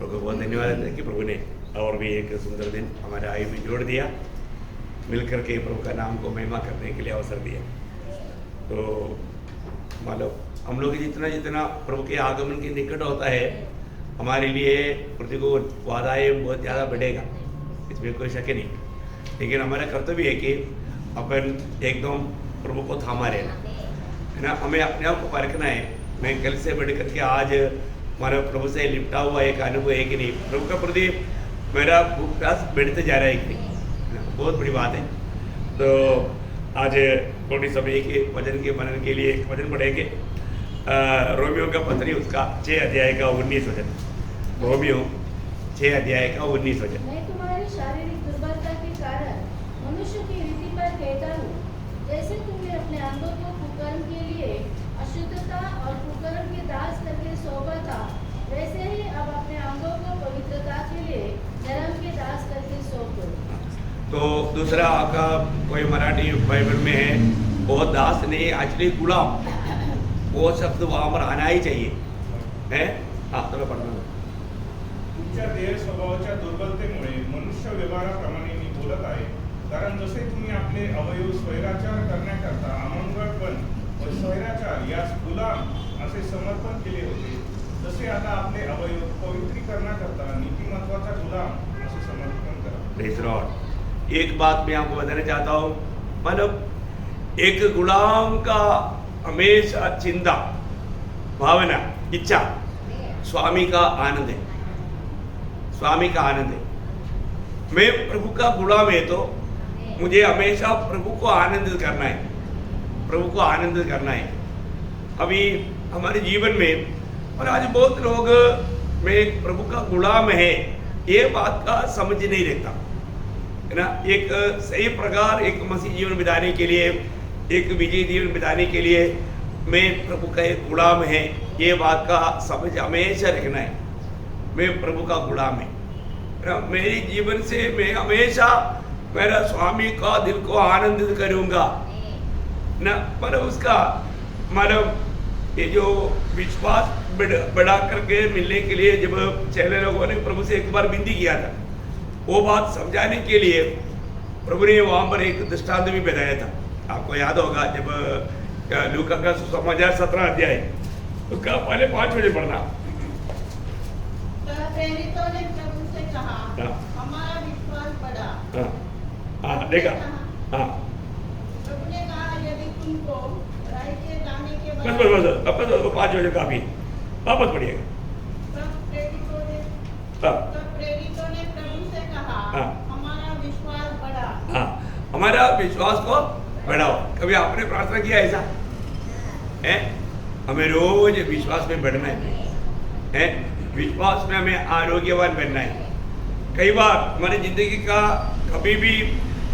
प्रभु को बहुत धन्यवाद है कि प्रभु ने और भी एक सुंदर दिन हमारे आयु में जोड़ दिया, मिलकर के प्रभु का नाम को महिमा करने के लिए अवसर दिया। तो मानो हम लोग जितना जितना प्रभु के आगमन के निकट होता है, हमारे लिए प्रतिकूल बाधाएं बहुत ज़्यादा बढ़ेगा, इसमें कोई शक नहीं। लेकिन हमारा कर्तव्य है कि अपन एकदम प्रभु को थामा रहना है ना, हमें अपने आप को परखना है। मैं कल से बढ़ करके आज हमारा प्रभु से लिपटा हुआ एक अनुभव है कि नहीं, प्रभु का प्रति मेरा प्यास बढ़ते जा रहा है कि नहीं, बहुत बड़ी बात है। तो आज थोड़ी समय के वचन के मनन के लिए एक वचन पढ़ेंगे, रोमियो का पत्री उसका 6 अध्याय का 19 वचन। रोमियो 6 अध्याय का 19 वचन। मैं तुम्हारी शारीरिक दुर्बलता के कारण मनुष्य की रीति पर कहता हूँ, जैसे तुमने अपने अंगों को कुकर्म के लिए अशुद्धता और कुकर्म के दास करके सौंपा था, वैसे ही अब अपने अंगों को पवित्रता के लिए धर्म के दास करके सौंपो। तो दूसरा आपका कोई मराठी बाइबल में है, वो दास नहीं, एक्चुअली गुलाम, वो शब्द वहाँ पर आना ही चाहिए है। हाँ, तो पढ़ना। तुमच्या देह स्वभावाच्या दुर्बलतेमुळे मनुष्य व्यवहाराप्रमाणे मी बोलत आहे, कारण जसे तुम्ही आपले अवयव स्वैराचार करण्याकरता अमंगळपण व स्वैराचार यास गुलाम असे समर्पण केले होते, तसे आता आपले अवयव पवित्रीकरणाकरता नीतिमत्वाचा गुलाम असे समर्पण करा। Praise Lord. एक बात मैं आपको बताना चाहता हूँ, मतलब एक गुलाम का हमेशा चिंता, भावना, इच्छा स्वामी का आनंद है, स्वामी का आनंद है। मैं प्रभु का गुलाम है तो मुझे हमेशा प्रभु को आनंदित करना है, प्रभु को आनंदित करना है। अभी हमारे जीवन में और आज बहुत लोग मैं प्रभु का गुलाम है ये बात का समझ नहीं रहता है ना। एक सही प्रकार एक मसीह जीवन बिताने के लिए, एक विजय जीवन बिताने के लिए मैं प्रभु का एक गुलाम है ये बात का समझ हमेशा रखना है। मैं प्रभु का गुलाम है, मेरी जीवन से मैं हमेशा मेरा स्वामी का दिल को आनंदित करूंगा ना। पर उसका मतलब ये जो विश्वास बढ़ा करके मिलने के लिए जब चेले लोगों ने प्रभु से एक बार विनती किया था, वो बात समझाने के लिए प्रभु ने वहाँ पर एक दृष्टांत भी बताया था। आपको याद होगा जब लूका का सुसमाचार 17 अध्याय उसका पहले 5 बजे पढ़ना। प्रेरितों ने प्रभु से कहा, हमारा विश्वास बढ़ा। हाँ, देखा। हाँ, प्रभु ने कहा, यदि तुमको राह के जाने के बाद बस अब 5 बजे काफी, वापस पढ़िएगा। तब प्रेरितों ने प्रभु से कहा, हमारा विश्वास बढ़ा। हाँ, हमारा विश्वास को बढ़ाओ। कभी आपने प्रार्थना किया ऐसा है? हमें रोज विश्वास में बढ़ना है, विश्वास में हमें आरोग्यवान बनना है। कई बार हमारी जिंदगी का कभी भी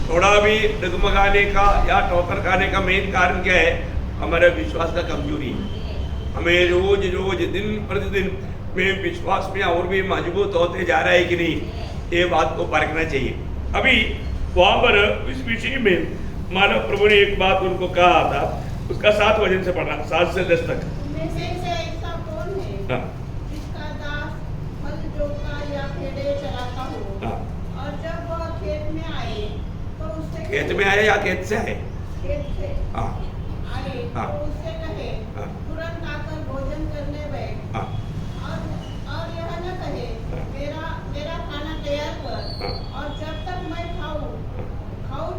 थोड़ा भी डगमगाने का या ठोकर खाने का मेन कारण क्या है? हमारा विश्वास का कमजोरी है। हमें रोज रोज दिन प्रतिदिन में विश्वास में और भी मजबूत होते जा रहा है कि नहीं, ये बात को परखना चाहिए। अभी वहाँ पर इस विषय में मानव प्रभु ने एक बात उनको कहा था, उसका 7 वचन से पढ़ना, 7 से 10 तक। में से ऐसा कौन है जिसका दास हल जोता या भेड़ें चराता हो, और जब वह खेत में आए तो उससे खेत में आए या खेत से आए? खेत से हाँ, आए तो उससे कहे, तुरंत आकर भोजन करने बैठ, और यह न कहे, मेरा खाना तैयार कर, और जब तक मैं खाऊं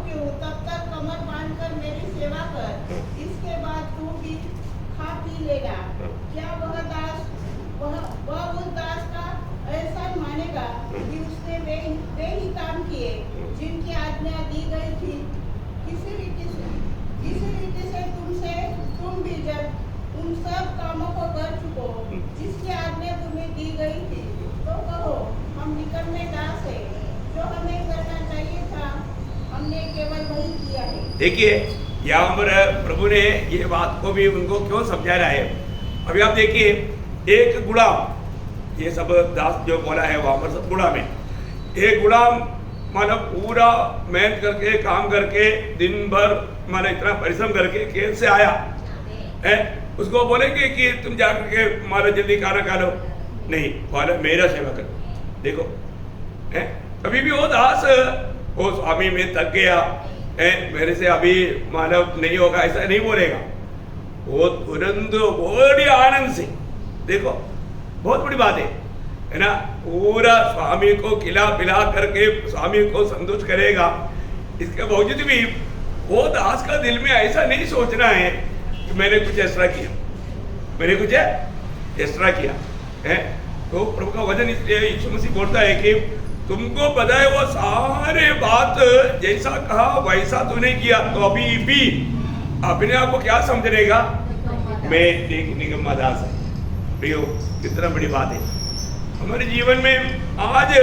पीऊं तब तक कमर बांधकर मेरी सेवा कर, इसके बाद तू भी खा पी लेगा। क्या वह उस दास का ऐसा मानेगा कि उसने वे ही काम किए जिनकी आज्ञा दी गई थी? किसी रीति से तुम भी जब उन सब कामों को कर चुको जिसकी आज्ञा तुम्हें दी गई थी, तो कहो, हम निकट में दास है, जो हमें करना चाहिए था हमने केवल वही किया है। देखिए यहाँ पर प्रभु ने ये बात को भी उनको क्यों समझा रहा है। अभी आप देखिए, एक गुलाम, ये सब दास जो बोला है वहाँ पर सब गुलाम है। एक गुलाम मतलब पूरा मेहनत करके काम करके दिन भर मतलब इतना परिश्रम करके खेत से आया है, उसको बोलेंगे कि तुम जाकर के मारो जल्दी खाना खा लो? नहीं, बोले मेरा सेवा करो। देखो है, कभी भी वो दास वो स्वामी में थक गया है, मेरे से अभी मानव नहीं होगा ऐसा नहीं बोलेगा। वो तुरंत बड़ी आनंद से, देखो बहुत बड़ी बात है ना, पूरा स्वामी को खिला पिला करके स्वामी को संतुष्ट करेगा। इसके बावजूद भी वो दास का दिल में ऐसा नहीं सोचना है कि मैंने कुछ एक्स्ट्रा किया, मैंने कुछ एक्स्ट्रा किया है। तो प्रभु का वचन इसलिए यीशु मसीह बोलता है कि तुमको पता है वो सारे बात जैसा कहा वैसा तूने किया, तो अभी भी अपने आप को क्या समझेगा, मैं एक निगम्मा दास है। प्रियो, कितना बड़ी बात है हमारे जीवन में। आज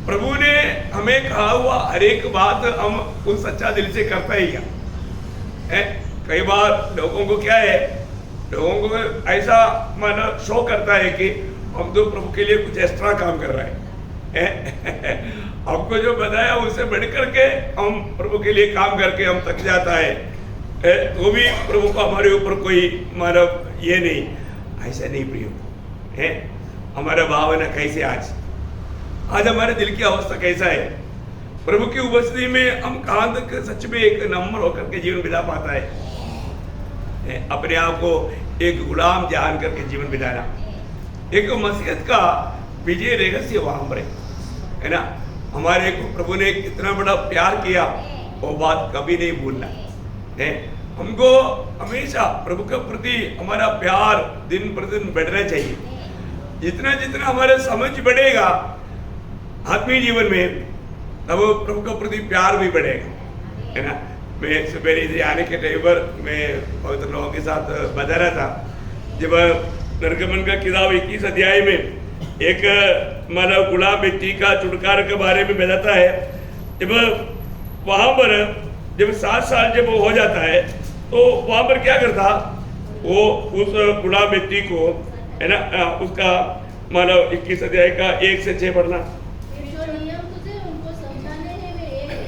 प्रभु ने हमें कहा हुआ हर एक बात हम उस सच्चा दिल से करता ही है। कई बार लोगों को क्या है, लोगों को ऐसा माना शो करता है कि हम तो प्रभु के लिए कुछ एक्स्ट्रा काम कर रहे हैं। हमको जो बताया उससे बढ़ करके हम प्रभु के लिए काम करके हम थक जाता है, तो भी प्रभु को हमारे ऊपर कोई मानव ये नहीं, ऐसा नहीं प्रियो है। हमारा भावना कैसे आज हमारे दिल की अवस्था कैसा है, प्रभु की उपस्थिति में हम कहाँ तक सच में एक नम्र होकर के जीवन बिता पाता है। अपने आप को एक गुलाम जान करके जीवन बिताना, एक मसीहत का विजय रहस्य वहां पर है ना। हमारे को प्रभु ने कितना बड़ा प्यार किया वो बात कभी नहीं भूलना है। हमको हमेशा प्रभु के प्रति हमारा प्यार दिन प्रतिदिन बढ़ना चाहिए। जितना जितना हमारा समझ बढ़ेगा आत्मीय जीवन में, तब प्रभु के प्रति प्यार भी बढ़ेगा है ना। मैं सवेरे से आने के टाइम पर मैं बहुत लोगों के साथ बता रहा था, जब निर्गमन का किताब 21 अध्याय में एक मानव गुलाम व्यक्ति का छुटकारा के बारे में बताता है। जब वहां पर जब 7 साल जब वो हो जाता है तो वहां पर क्या करता, वो उस गुलाम व्यक्ति को है ना, उसका मानव 21 अध्याय का 1 से 6 पढ़ना। जो नियम तुझे उनको समझाने हैं वे ये है,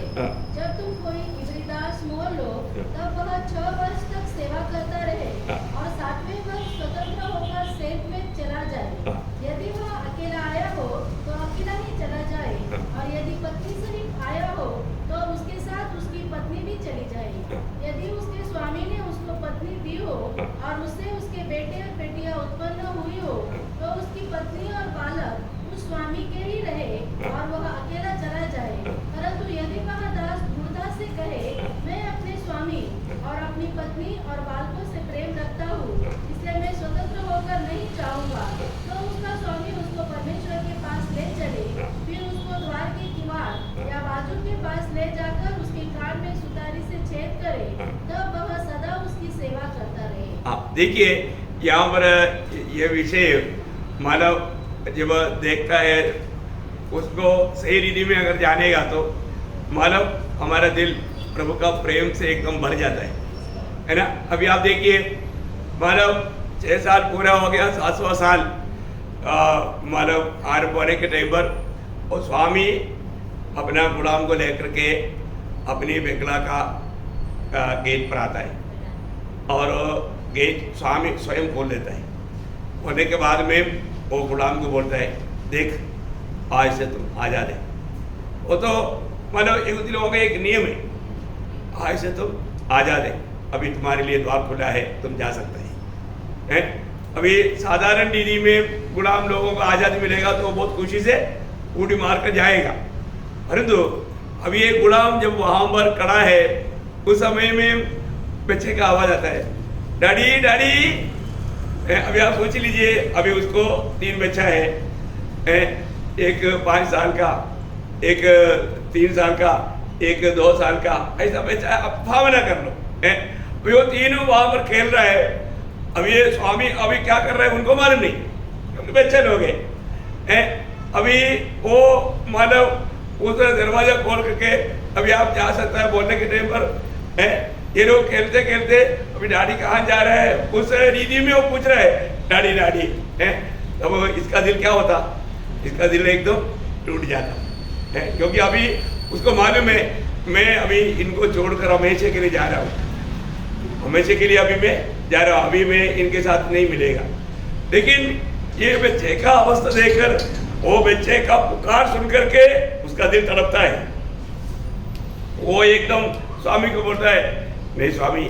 जब तुम कोई इब्री दास मोल लो तब वह 6 वर्ष तक सेवा करता रहे और 7वें वर्ष स्वतंत्र होकर सेठ में चला जाए। यदि वह अकेला आया हो तो अकेला ही चला जाए, और यदि पत्नी सहित आया हो तो उसके साथ उसकी पत्नी भी चली जाए। यदि उसके स्वामी ने उसको पत्नी दी हो और उससे उसके बेटे और बेटियां उत्पन्न हुई हो तो उसकी पत्नी और बालक उस स्वामी के ही रहे और वह अकेला चला जाए। परंतु यदि वह दास दृढ़ता से कहे, मैं अपने स्वामी और अपनी पत्नी और बालकों से प्रेम रखता हूँ, इसलिए मैं स्वतंत्र होकर नहीं चाहूँगा, तो उसका स्वामी उसको परमेश्वर के पास ले चले, फिर उसको द्वार के किवाड़ या बाजू के पास ले जाकर उसके कान में सुतारी से छेद करे, तब वह सदा उसकी सेवा करता रहे। देखिए यहाँ पर यह विषय मानव जब देखता है उसको सही रीति में अगर जानेगा तो मानव हमारा दिल प्रभु का प्रेम से एकदम भर जाता है ना। अभी आप देखिए मानव 6 साल पूरा हो गया, 7वां साल मानव आरंभ होने के टाइम पर वो स्वामी अपना गुलाम को लेकर के अपनी बेकला का गेट पर आता है और गेट स्वामी स्वयं खोल देता है। खोलने के बाद में वो गुलाम को बोलता है, देख आज से तुम आज़ाद है। वो तो मतलब यहूदी लोगों का एक नियम है, आज से तुम आज़ाद है, अभी तुम्हारे लिए द्वार खुला है, तुम जा सकते हैं। अभी साधारण रीति में गुलाम लोगों को आज़ादी मिलेगा तो बहुत खुशी से उड़ी मार कर जाएगा, परंतु अभी ये गुलाम जब वहाँ पर खड़ा है उस समय में बच्चे का आवाज़ आता है, डैडी डैडी। अभी आप सोच लीजिए, अभी उसको 3 बच्चा है, एक 5 साल का, एक 3 साल का, एक 2 साल का, ऐसा बच्चा आप भावना कर लो। अभी वो तीनों वहाँ पर खेल रहा है। अभी ये स्वामी अभी क्या कर रहा है उनको मालूम नहीं, क्योंकि बच्चे लोग हैं। अभी वो मानव उस दरवाजा खोल करके अभी आप जा सकता है बोलने के टाइम पर ये लोग खेलते खेलते अभी डैडी कहाँ जा रहा है उस रीति में वो पूछ रहा है, डैडी डैडी है। तब इसका दिल क्या होता, इसका दिल एकदम टूट जाता है, क्योंकि अभी उसको मालूम है मैं अभी इनको छोड़कर हमेशा के लिए जा रहा हूँ, हमेशा के लिए अभी मैं जा रहा हूँ, अभी मैं इनके साथ नहीं मिलेगा। लेकिन ये बच्चे का अवस्था देखकर वो बच्चे का पुकार सुन करके उसका दिल तड़पता है। वो एकदम स्वामी को बोलता है, नहीं स्वामी,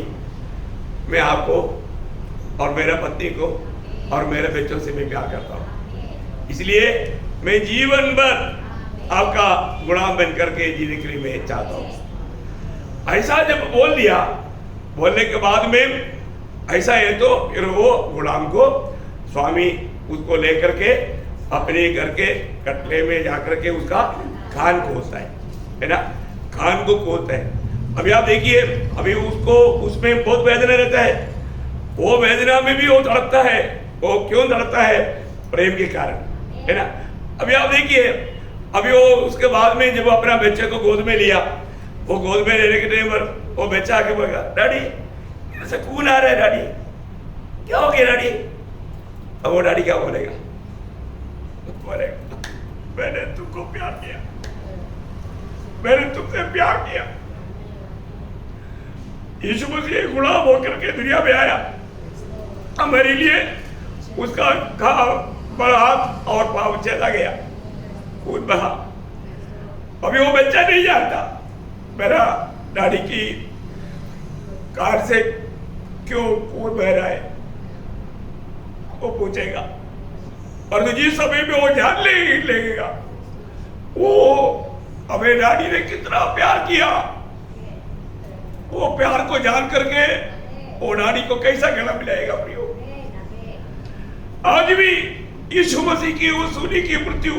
मैं आपको और मेरे पत्नी को और मेरे बच्चों से मैं प्यार करता हूँ, इसलिए मैं जीवन भर आपका गुलाम बन करके जीने के लिए मैं चाहता हूँ। ऐसा जब बोल दिया, बोलने के बाद में ऐसा है तो फिर वो गुलाम को स्वामी उसको लेकर के अपने घर के कटले में जाकर के उसका कान खोलता है ना, कान को खोलता है। अभी आप देखिए, अभी उसको उसमें बहुत वेदना रहता है, वो वेदना में भी वो तड़पता है। वो क्यों तड़पता है? प्रेम के कारण, है ना। अभी आप देखिए, अभी वो उसके बाद में जब अपना बच्चे को गोद में लिया, वो गोद में लेने के टाइम पर वो बच्चा आके बोला, डैडी ऐसा खून आ रहा है, डैडी क्या हो गया डैडी? अब वो डैडी क्या बोलेगा? बोलेगा, मैंने तुमको प्यार किया, मैंने तुमसे प्यार किया। यीशु मसीह गुलाम होकर के दुनिया में आया हमारे लिए, उसका बड़ा हाथ और पाँव चला गया, खून बहा। अभी वो बच्चा नहीं जानता मेरा डैडी की कार से क्यों खून बह रहा है, वो पूछेगा, और जिस समय में वो जान लेगा वो हमें डैडी ने कितना प्यार किया, वो प्यार को जान करके वो डैडी को कैसा गला मिलाएगा। प्रियो, आज भी यीशु मसीह की उस सूली की मृत्यु,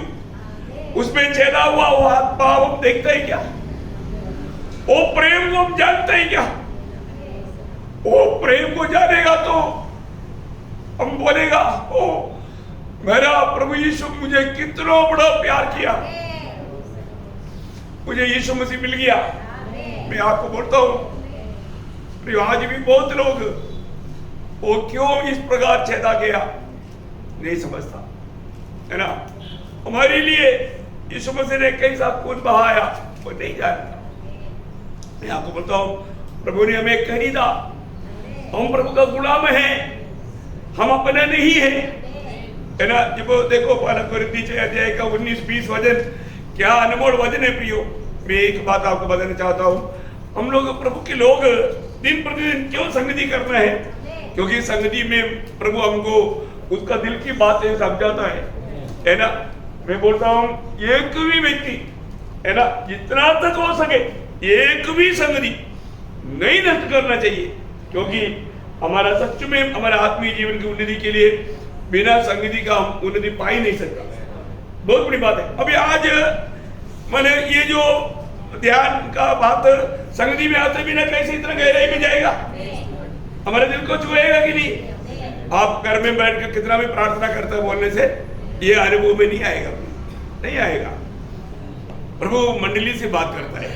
उसमें छेदा हुआ वो हाथ पांव हम देखते हैं क्या? वो प्रेम को हम जानते हैं क्या? वो प्रेम को जानेगा तो हम बोलेगा, ओ मेरा प्रभु यीशु मुझे कितना बड़ा प्यार किया, मुझे यीशु मसीह मिल गया। मैं आपको बोलता हूं, आज भी बहुत लोग वो क्यों इस प्रकार छेदा गया नहीं समझता, है ना। हमारे लिए यीशु मसीह ने कैसा खून बहाया वो नहीं जानता। मैं आपको बोलता हूं, प्रभु ने हमें खरीदा, हम प्रभु का गुलाम हैं, हम अपने नहीं हैं, है ना। जब देखो कोरिन्थी अध्याय का 19-20 वचन, क्या अनमोल वचन है प्रियो। मैं एक बात आपको बताना चाहता हूँ, हम लोग प्रभु के लोग दिन प्रतिदिन क्यों संगति करना है? क्योंकि संगति में प्रभु हमको उसका दिल की बातें समझाता है ना। मैं बोलता हूँ, एक भी व्यक्ति, है ना, जितना तक हो सके एक भी संगति नहीं नष्ट करना चाहिए, क्योंकि हमारा सच में हमारा आत्मीय जीवन की उन्नति के लिए बिना संगति का हम उन्नति पा ही नहीं सकता। बहुत बड़ी बात है। अभी आज मैंने ये जो ध्यान का बात संगति में आते बिना कैसे इतना गहराई में जाएगा, हमारे दिल को छुएगा कि नहीं? आप घर में बैठ कर कितना भी प्रार्थना करते बोलने से ये अनुभव में नहीं आएगा, नहीं आएगा। प्रभु मंडली से बात करता है,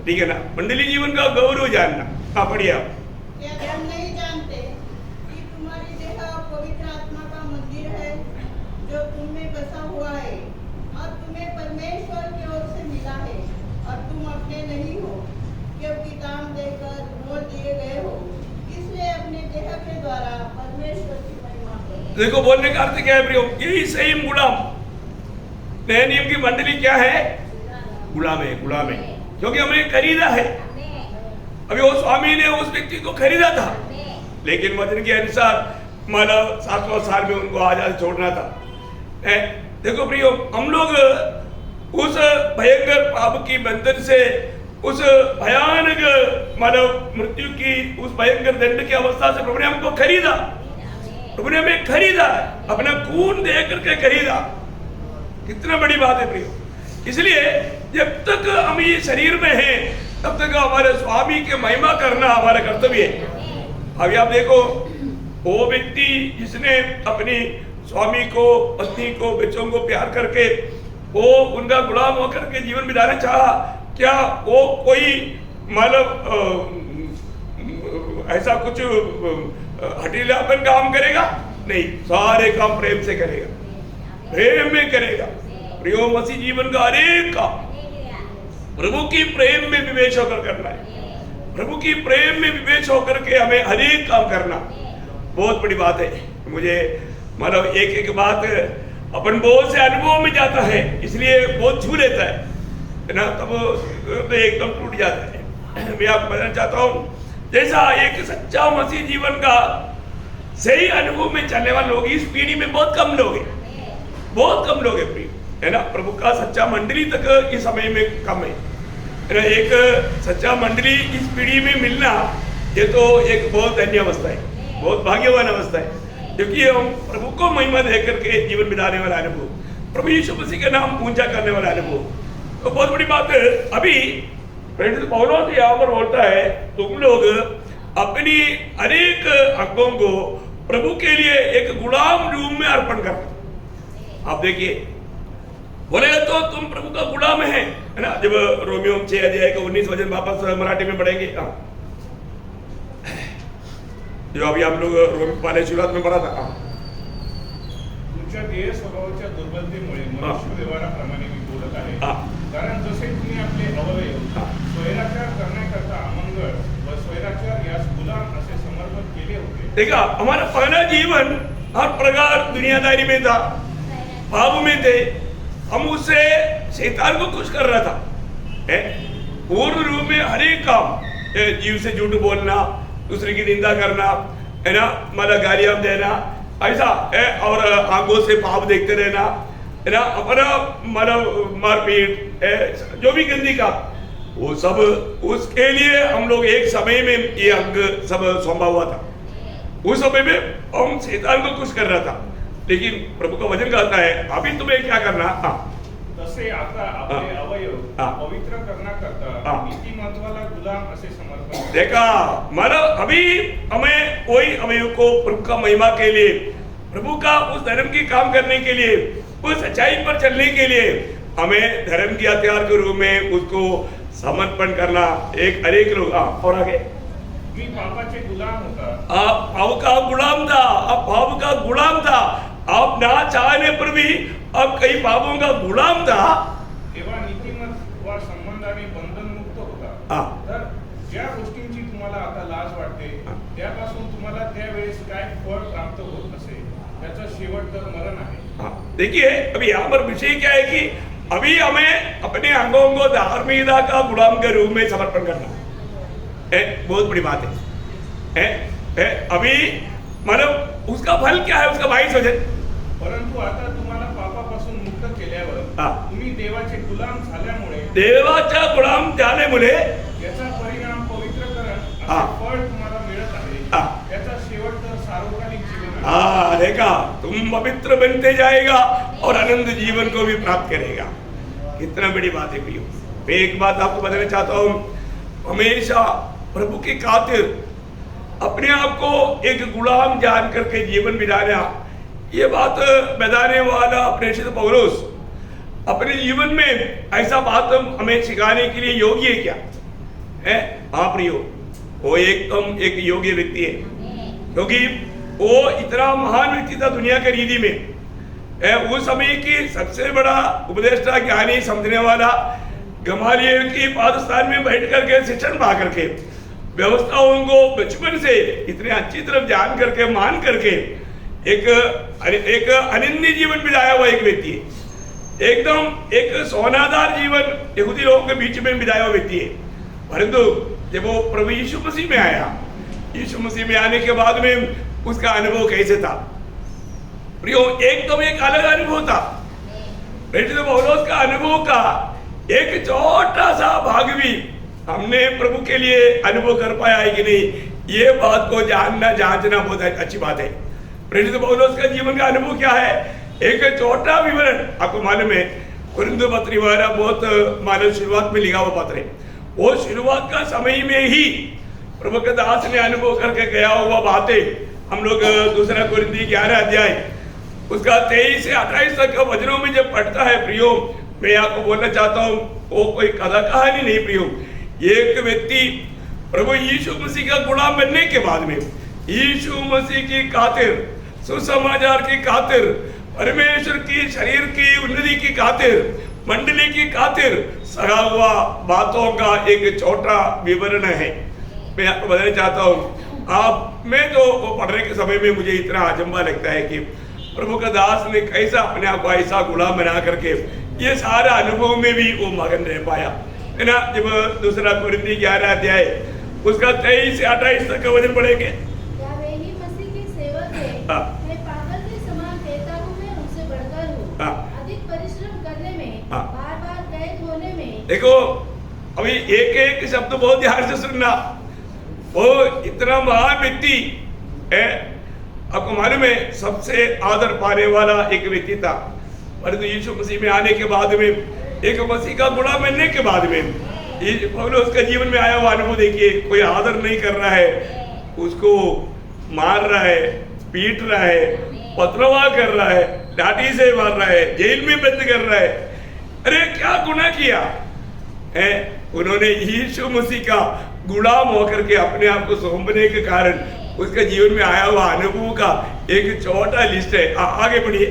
ठीक है ना। मंडली जीवन का गौरव जानना। हाँ, पढ़िए आप। क्या हम नहीं जानते कि तुम्हारी देह पवित्र आत्मा का मंदिर है जो तुम में बसा हुआ है और तुम्हें परमेश्वर की ओर से मिला है, और तुम अपने नहीं हो, क्योंकि दाम देकर मोल दिए गए हो, इसलिए अपने देह के द्वारा परमेश्वर की महिमा करो। देखो, बोलने का अर्थ क्या है प्रियो? यही सही गुलाम। नए नियम की मंडली क्या है? गुलाम है, गुलाम है, क्योंकि हमें खरीदा है। अभी वो स्वामी ने उस व्यक्ति को खरीदा था, लेकिन वचन के अनुसार मतलब 7वें साल में उनको आजाद छोड़ना था। देखो प्रियो, हम लोग उस भयंकर पाप की बंधन से, उस भयानक मतलब मृत्यु की उस भयंकर दंड की अवस्था से प्रभु ने हमको खरीदा। प्रभु ने हमें खरीदा, अपना खून दे करके खरीदा। कितना बड़ी बात है प्रियो। इसलिए जब तक हम ये शरीर में हैं, तब तक हमारे स्वामी के महिमा करना हमारा कर्तव्य है। अभी आप देखो, वो व्यक्ति जिसने अपनी स्वामी को, पत्नी को, बच्चों को प्यार करके वो उनका गुलाम होकर के जीवन बिताना चाहा, क्या वो कोई मतलब ऐसा कुछ हठीलापन काम करेगा? नहीं, सारे काम प्रेम से करेगा, प्रेम में करेगा। प्रियो, मसीह जीवन का हरेक काम प्रभु की प्रेम में विवेश होकर करना है। प्रभु की प्रेम में विवेश होकर के हमें हरेक काम करना बहुत बड़ी बात है। मुझे मतलब एक एक बात अपन बहुत से अनुभवों में जाता है, इसलिए बहुत छू लेता है ना, तब तो एकदम टूट जाता है। मैं आपको बताना चाहता हूँ, जैसा एक सच्चा मसीह जीवन का सही अनुभव में चलने वाले लोग इस पीढ़ी में बहुत कम लोग हैं, बहुत कम लोग हैं प्रिय, है ना। प्रभु का सच्चा मंडली तक इस समय में कम है ना। एक सच्चा मंडली इस पीढ़ी में मिलना ये तो एक बहुत धन्य अवस्था है, बहुत भाग्यवान अवस्था है, क्योंकि हम प्रभु को महिमा दे करके जीवन बिताने वाला अनुभव, प्रभु यीशु मसीह का नाम ऊंचा करने वाला अनुभव, तो बहुत बड़ी बात है। अभी प्रेरित पौलुस यहाँ पर बोलता है, तुम लोग अपनी अनेक अंगों को प्रभु के लिए एक गुलाम रूप में अर्पण करो। आप देखिए, बोलेगा तो तुम प्रभु का गुलाम है ना। जब रोमियो 6 अध्याय का 19 वचन वापस मराठी में पढ़ेंगे, जो अभी हम लोग पहले शुरुआत में पढ़ा था। तुमच्या देह स्वभावाच्या दुर्बलतेमुळे मनुष्य व्यवहाराप्रमाणे मी बोलत आहे, कारण जसे तुम्ही आपले अवयव स्वैराचार करण्याकरता अमंगळ व स्वैराचार यास गुलाम असे समर्पित केले होते। देखा, हमारा पहला जीवन हर प्रकार दुनियादारी में था, पाप में थे, हम उससे शैतान को खुश कर रहा था। पूर्ण रूप में हर एक काम, जीव से झूठ बोलना, दूसरे की निंदा करना, है ना, मतलब गालियां देना, ऐसा है, और आंखों से पाप देखते रहना, है ना, अपना मतलब मारपीट, जो भी गंदी का, वो सब उसके लिए हम लोग एक समय में ये अंग सब सौंपा हुआ था। उस समय में हम शैतान को खुश कर रहा था, लेकिन प्रभु का वचन कहता है अभी तुम्हें क्या करना, तसे आता आपले अवयव पवित्र करण्याकरता नीतिमत्वाला गुलाम असे समर्पण। देखा, मतलब अभी हमें कोई अवयव को प्रभु का महिमा के लिए, प्रभु का उस धर्म की काम करने के लिए, उस सच्चाई पर चलने के लिए हमें धर्म के हथियार के रूप में उसको समर्पण करना। एक अनेक लोग और आगे, मी पापाचे गुलाम होता, आप पाप का गुलाम था, आप पाप का गुलाम था, आप ना चाहने पर भी अब कई पापों का गुलाम था, तेव्हा नीतिमत्व व संबंधाने बंधन मुक्त होता। तर ज्या गोष्टींची तुम्हाला आता लाज वाटते, त्यापासून तुम्हाला त्यावेळेस काय फळ प्राप्त होत असे, त्याचा शेवट तर मरण आहे। देखिए, अभी यहाँ पर विषय क्या है कि अभी हमें अपने अंगों को धार्मिकता का गुलाम के रूप में समर्पण करना है, बहुत बड़ी बात है। अभी मतलब उसका फल क्या है, उसका 22 वचन, परंतु आता तुम्हाला पापापासून मुक्त केल्यावर तुम्ही देवाचे गुलाम झाल्यामुळे, देवाचा गुलाम झाल्यामुळे याचा परिणाम पवित्रकरण असे फळ तुम्हाला मिळत आहे, त्याचा शेवट तर सार्वकालिक जीवन आहे। देखा, तुम पवित्र बनते जाएगा और आनंद जीवन को भी प्राप्त करेगा। कितना बड़ी बात है प्रियो। मैं एक बात आपको बताना चाहता हूँ, हमेशा प्रभु की खातिर अपने आप को एक गुलाम जान करके जीवन बिताना, ये बात बताने वाला प्रेषित पौलुस अपने जीवन में ऐसा बात हमें सिखाने के लिए योग्य है क्या है? हाँ प्रियो, वो एकदम एक योग्य व्यक्ति है, क्योंकि वो इतना महान व्यक्ति था दुनिया के रीति में। उस समय की सबसे बड़ा उपदेष्टा, ज्ञानी, समझने वाला, गमालियल की पादस्थान में बैठ करके शिक्षण पा करके व्यवस्थाओं को बचपन से इतने अच्छी तरफ जान करके, मान करके एक अनन्य जीवन बिताया हुआ एक व्यक्ति है, एकदम एक सोनादार जीवन यहूदी लोगों के बीच में बिताया हुआ व्यक्ति है। परंतु जब वो प्रभु यीशु मसीह में आया, यीशु मसीह में आने के बाद में उसका अनुभव कैसे था प्रियो, एकदम एक अलग अनुभव था। प्रेरित पौलुस का अनुभव का एक छोटा सा भाग भी हमने प्रभु के लिए अनुभव कर पाया है कि नहीं, ये बात को जानना, जांचना बहुत अच्छी बात है। प्रेरित पौलुस का जीवन का अनुभव क्या है, एक छोटा विवरण आपको मालूम है। कुरिन्थ पत्री वाला बहुत मालूम शुरुआत में लिखा हुआ पत्र है, वो शुरुआत का समय में ही प्रभु के दास ने अनुभव करके गया हुआ बातें हम लोग दूसरा कुरिन्थी 11 अध्याय उसका 23 से 28 तक वचनों में जब पढ़ता है प्रियो, मैं आपको बोलना चाहता हूँ, वो कोई कथा कहानी नहीं प्रियो। एक व्यक्ति प्रभु यीशु मसीह का गुलाम बनने के बाद में यीशु मसीह की खातिर, सुसमाचार की खातिर, परमेश्वर की शरीर की उन्नति की खातिर, मंडली की खातिर सहा हुआ बातों का एक छोटा विवरण है। मैं आपको बताना चाहता हूँ, आप मैं तो वो पढ़ने के समय में मुझे इतना अचंभा लगता है कि प्रभु का दास ने कैसा अपने आप को ऐसा गुलाम बना करके ये सारा अनुभव में भी वो मगन रह पाया, है ना। जब दूसरा कुरिन्थी 11 अध्याय उसका 23 से 28 तक का वचन पढ़ेंगे। क्या वे ही मसीह के सेवक हैं? हाँ। मैं पागल के समान कहता हूँ, मैं उनसे बढ़कर हूँ। हाँ। अधिक परिश्रम करने में, हाँ। बार-बार कैद होने में। देखो अभी एक एक शब्द बहुत ध्यान से सुनना। वो इतना महान व्यक्ति है, आपको मालूम है सबसे आदर पाने वाला एक व्यक्ति था, परंतु यीशु मसीह में आने के बाद में, एक मसीह का गुलाम बनने के बाद में पौलुस का जीवन में आया हुआ अनुभव देखिए। कोई आदर नहीं कर रहा है, उसको मार रहा है, पीट रहा है, पथरवाह कर रहा है, लाठी से मार रहा है, जेल में बंद कर रहा है। अरे क्या गुनाह किया है? उन्होंने यीशु मसीह का गुलाम होकर के अपने आप को सौंपने के कारण उसके जीवन में आया हुआ अनुभव का एक छोटा लिस्ट है। आगे बढ़िए।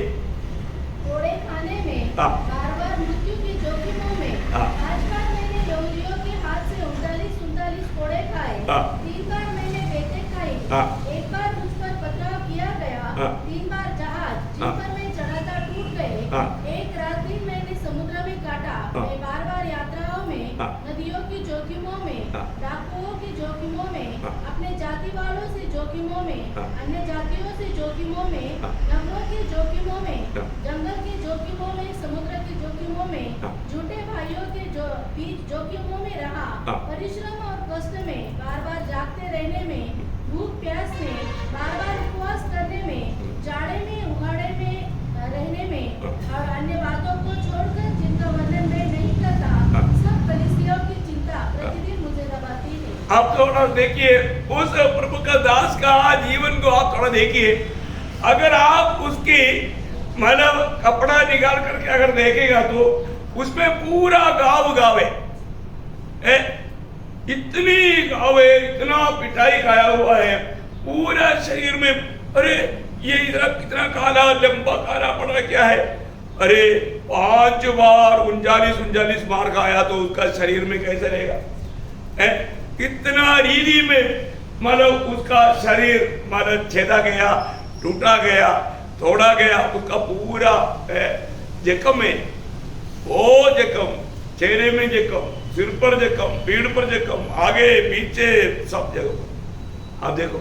कोड़े खाने में, हाँ। बार-बार मृत्यु के जोखिमों में। हाँ। 5 बार मैंने यहूदियों के हाथ से 39 कोड़े खाए। हाँ। 3 बार मैंने बेटे खाई। हाँ। 1 बार मुझ पर पथराव किया गया। हाँ। 3 बार जहाज जिन हाँ। पर मैं चढ़ा था टूट गए। हाँ। 1 रात दिन मैंने समुद्र में काटा। हाँ। मैं बार-बार यात्राओं में, हाँ। नदियों की जोखिमों में, हाँ। डाकुओं की जोखिमों में, हाँ। अपने जाति वालों से जोखिमों में, हाँ। अन्य जातियों से जोखिमों में, हाँ। नगरों के जोखिमों में, हाँ। जंगल के जोखिमों में, समुद्र के जोखिमों में, हाँ। झूठे भाइयों के बीच जोखिमों में रहा। हाँ। परिश्रम और कष्ट में, बार-बार जागते रहने में, भूख प्यास में, बार-बार उपवास करने में, जाड़े में उघाड़े में रहने में, और अन्य बातों को छोड़कर जिनका वर्णन मैं नहीं करता, सब कलीसियाओं की चिंता प्रतिदिन मुझे दबाती है। आप थोड़ा देखिए उस प्रभु का दास का जीवन को आप थोड़ा देखिए। अगर आप उसकी मतलब कपड़ा निकाल करके अगर देखेगा तो उसमें पूरा गाव है, इतनी गाव है, इतना पिटाई खाया हुआ है पूरा शरीर में। अरे ये इधर कितना काला लंबा काला पड़ा क्या है? अरे 5 बार 39 मार खाया तो उसका शरीर में कैसे रहेगा? कितना रीति में मतलब उसका शरीर मतलब छेदा गया, टूटा गया, तोड़ा गया, उसका पूरा जख्म है, वो जख्म, चेहरे में जख्म, सिर पर जख्म, पीठ पर जख्म, आगे पीछे सब जगह। आप देखो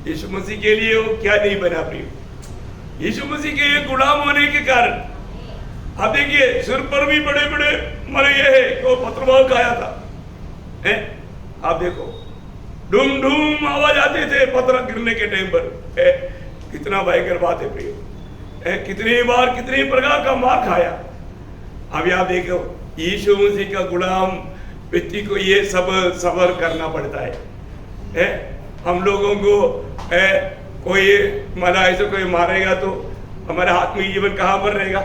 यीशु मसीह के लिए वो क्या नहीं बना प्रिय। यीशु मसीह के लिए गुलाम होने के कारण आप देखिए सिर पर भी बड़े बड़े मरे ये है कि वो पथरवाह खाया था। आप देखो डूम डूम आवाज आते थे पत्थर गिरने के टाइम पर। कितना भयंकर बात है प्रिय। कितनी बार कितनी प्रकार का मार खाया। अभी आप देखो यीशु मसीह का गुलाम व्यक्ति को ये सब सबर करना पड़ता है। हम लोगों को कोई मारा ऐसे कोई मारेगा तो हमारे हाथ में जीवन कहाँ पर रहेगा?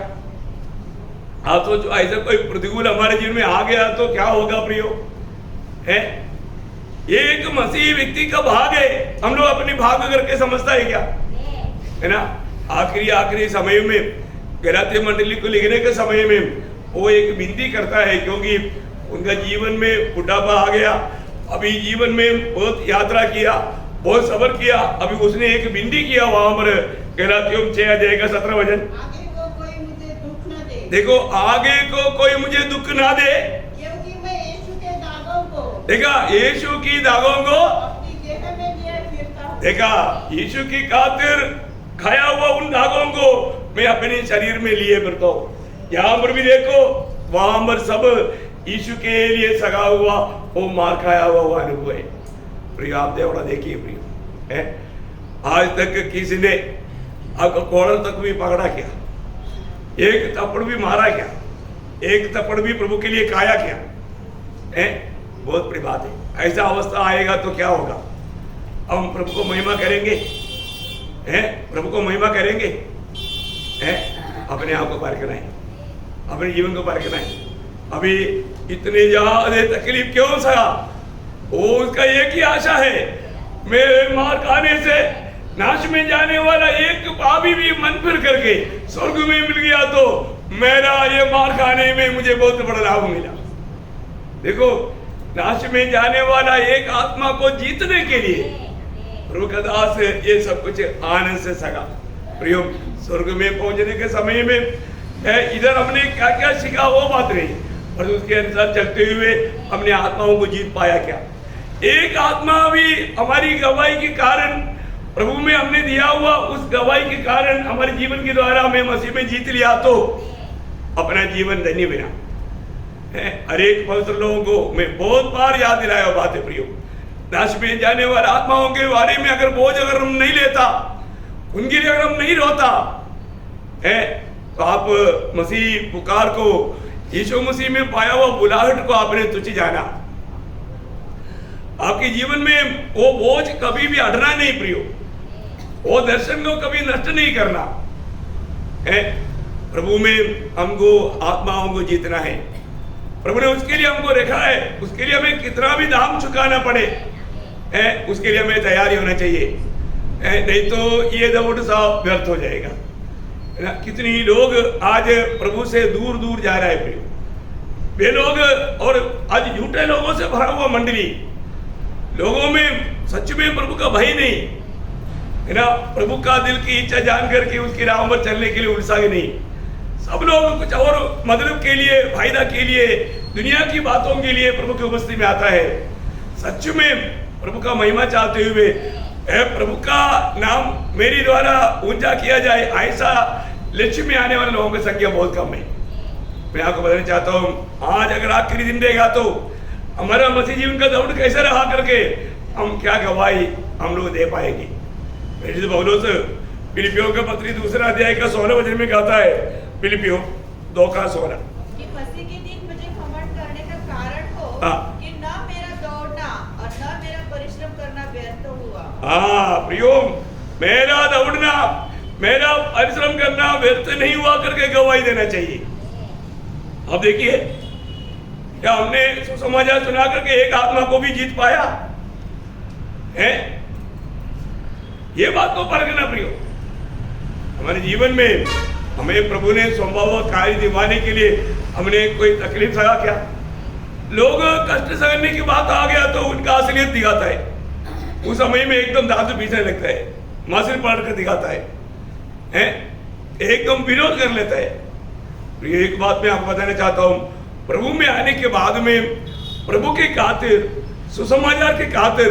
आप सोचो ऐसा कोई प्रतिकूल हमारे जीवन में आ गया तो क्या होगा प्रियो? है एक मसीह व्यक्ति का भाग है, हम लोग अपनी भाग करके समझता है क्या? है ना। आखिरी समय में गलातिया मंडली को लिखने के समय में वो एक विनती करता है, क्योंकि उनका जीवन में बुढ़ापा आ गया, अभी जीवन में बहुत यात्रा किया, बहुत सबर किया। अभी उसने एक विनती किया वहां पर गलातियों 6 अध्याय का 17 वचन। आगे को कोई मुझे दुख न दे। देखो आगे को कोई मुझे दुख ना दे, क्योंकि मैं यीशु के दागों को, देखा यीशु की दागों को अपनी देह में लिए फिरता हूं। देखा यीशु की खातिर खाया हुआ उन धागों को मैं अपने शरीर में लिए फिरता हूँ। यहाँ पर भी देखो वहां पर सब यीशु के लिए सगा हुआ वो मार खाया हुआ अनुभव है। प्रिय आप देवड़ा देखिए प्रिय, आज तक किसी ने आपका कॉलर तक भी पकड़ा क्या? एक थप्पड़ भी मारा क्या? एक थप्पड़ भी प्रभु के लिए खाया क्या? बहुत बड़ी बात है। ऐसा अवस्था आएगा तो क्या होगा? हम प्रभु को महिमा करेंगे, प्रभु को महिमा करेंगे, अपने आप को परखना है, अपने जीवन को परखना है। अभी इतने ज्यादा तकलीफ क्यों सहा? वो उसका एक ही आशा है, मैं मार खाने से नाश में जाने वाला एक पापी भी मन फिर करके स्वर्ग में मिल गया तो मेरा ये मार खाने में मुझे बहुत बड़ा लाभ मिला। देखो नाश में जाने वाला एक आत्मा को जीतने के लिए प्रभु का दास ये सब कुछ आनंद से सगा। प्रियो, स्वर्ग में पहुंचने के समय में इधर हमने क्या क्या सीखा वो बात नहीं, पर उसके अनुसार चलते हुए हमने आत्माओं को जीत पाया क्या? एक आत्मा भी हमारी गवाही के कारण, प्रभु में हमने दिया हुआ उस गवाही के कारण हमारे जीवन के द्वारा हमें मसीह में जीत लिया तो अपना जीवन धन्य बिना हर एक पवित्र लोगों को मैं बहुत बार याद दिलाया बात है प्रियो। नाश में जाने वाले आत्माओं के बारे में अगर बोझ अगर हम नहीं लेता, उनके लिए अगर हम नहीं रोता तो आप मसीह पुकार को, यीशु मसीह में पाया हुआ बुलाहट को आपने तुच्छ जाना। आपके जीवन में वो बोझ कभी भी हटना नहीं प्रियो, वो दर्शन को कभी नष्ट नहीं करना है। प्रभु में हमको आत्माओं को जीतना है, प्रभु ने उसके लिए हमको रखा है। उसके लिए हमें कितना भी दाम चुकाना पड़े उसके लिए हमें तैयारी होना चाहिए, नहीं तो ये दौड़ सा व्यर्थ हो जाएगा ना। कितनी लोग आज प्रभु से दूर दूर जा रहे हैं प्रियो, वे लोग और आज झूठे लोगों से भरा हुआ मंडली, लोगों में सच में प्रभु का भय नहीं है ना, प्रभु का दिल की इच्छा जान करके उसकी राह पर चलने के लिए उत्साही नहीं। सब लोग कुछ और मतलब के लिए, फायदा के लिए, दुनिया की बातों के लिए प्रभु की उपस्थिति में आता है। सच में प्रभु का महिमा चाहते हुए प्रभु का नाम मेरे द्वारा ऊंचा किया जाए, ऐसा लक्ष्य में आने वाले लोगों की संख्या बहुत कम है। मैं आपको बताना चाहता हूँ, आज अगर आखिरी दिन रहेगा तो हमारा मसीह जीवन का दौड़ कैसे रहा करके हम क्या गवाही हम लोग दे पाएंगे। पौलुस फिलिपियों का पत्री 2 अध्याय का 16 वचन में कहता है, फिलिपियों 2:16 कि मसीह के दिन मुझे घमंड करने का कारण हो कि न मेरा दौड़ना और न मेरा परिश्रम करना व्यर्थ हुआ। प्रियो, मेरा दौड़ना, मेरा परिश्रम करना व्यर्थ नहीं हुआ करके गवाही देना चाहिए। अब देखिए क्या हमने सुसमाचार सुना करके एक आत्मा को भी जीत पाया है? ये बात को परखना प्रियो। हमारे जीवन में हमें प्रभु ने संभव कार्य दिवाने के लिए हमने कोई तकलीफ सहा क्या? लोग कष्ट सहने की बात आ गया तो उनका असलियत दिखाता है, उस समय में एकदम दांत पीछे लगता है, मासिर पलट कर दिखाता है, एकदम विरोध कर लेता है। एक बात मैं आपको बताना चाहता हूँ, प्रभु में आने के बाद में प्रभु के खातिर, सुसमाचार के खातिर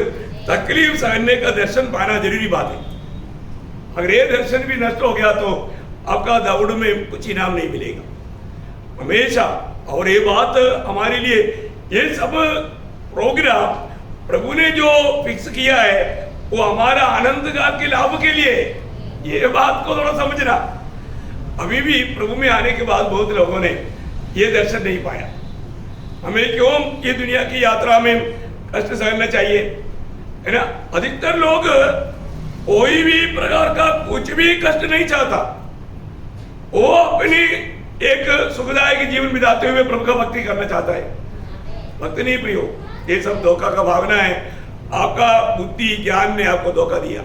तकलीफ सहने का दर्शन पाना जरूरी बात है। अगर ये दर्शन भी नष्ट हो गया तो आपका दौड़ में कुछ इनाम नहीं मिलेगा हमेशा। और ये बात हमारे लिए, ये सब प्रोग्राम प्रभु ने जो फिक्स किया है वो हमारा आनंद काल के लाभ के लिए, ये बात को थोड़ा समझना। अभी भी प्रभु में आने के बाद बहुत लोगों ने ये दर्शन नहीं पाया। हमें क्यों ये दुनिया की यात्रा में कष्ट सहना चाहिए, है ना? अधिकतर लोग कोई भी प्रकार का कुछ भी कष्ट नहीं चाहता, वो अपनी एक सुखदायक जीवन बिताते हुए प्रभु का भक्ति करना चाहता है। भक्ति नहीं प्रियो, ये सब धोखा का भावना है। आपका बुद्धि ज्ञान ने आपको धोखा दिया।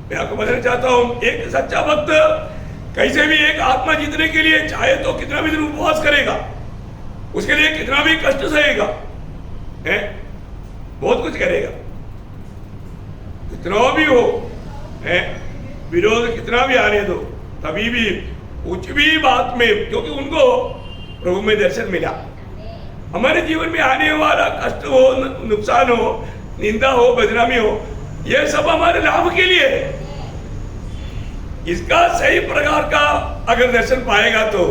मैं आपको बताना चाहता हूँ, एक सच्चा भक्त कैसे भी एक आत्मा जीतने के लिए चाहे तो कितना भी दिन उपवास करेगा, उसके लिए कितना भी कष्ट सहेगा, है बहुत कुछ करेगा, कितना भी हो, है विरोध कितना भी आने दो, तभी भी कुछ भी बात में, क्योंकि उनको प्रभु में दर्शन मिला। हमारे जीवन में आने वाला कष्ट हो, नुकसान हो, निंदा हो, बदनामी हो, यह सब हमारे लाभ के लिए है। इसका सही प्रकार का अगर दर्शन पाएगा तो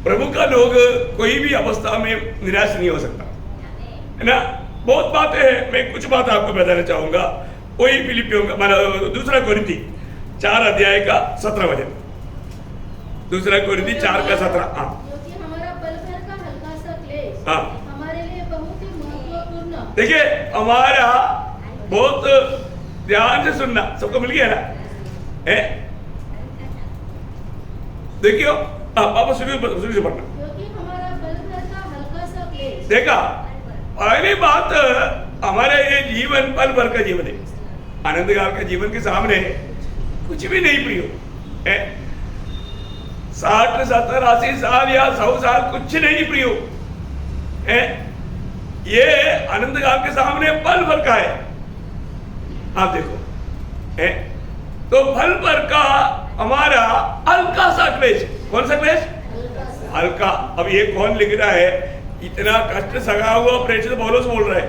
प्रभु का लोग कोई भी अवस्था में निराश नहीं हो सकता, है ना? बहुत बातें हैं, मैं कुछ बात आपको बताना चाहूंगा। वही फिलिपियों का 2 कोरिन्थी 4 अध्याय का 17 वचन, 2 कोरिन्थी 4 का 17। क्योंकि हमारा पल भर का हल्का सा क्लेश हमारे लिए बहुत ही महत्वपूर्ण। देखिए, हमारा बहुत ध्यान से सुनना, सबको मिल गया ना? है देखियो, आप शुरू से पढ़ना। क्योंकि हमारा पल भर का हल्का सा क्लेश। देखा, पहली बात, हमारे ये जीवन पल भर का जीवन है, आनंद काल के जीवन के सामने कुछ भी नहीं प्रियो है। 60, 70, 80 साल या 100 साल कुछ नहीं प्रियो है। ये आनंद काल के सामने पल भर का है। आप देखो है, तो पल भर का हमारा हल्का सा क्लेश। कौन सा क्लेश? हल्का। अब ये कौन लिख रहा है? इतना कष्ट सगा हुआ प्रेषित पौलुस बोल रहा है।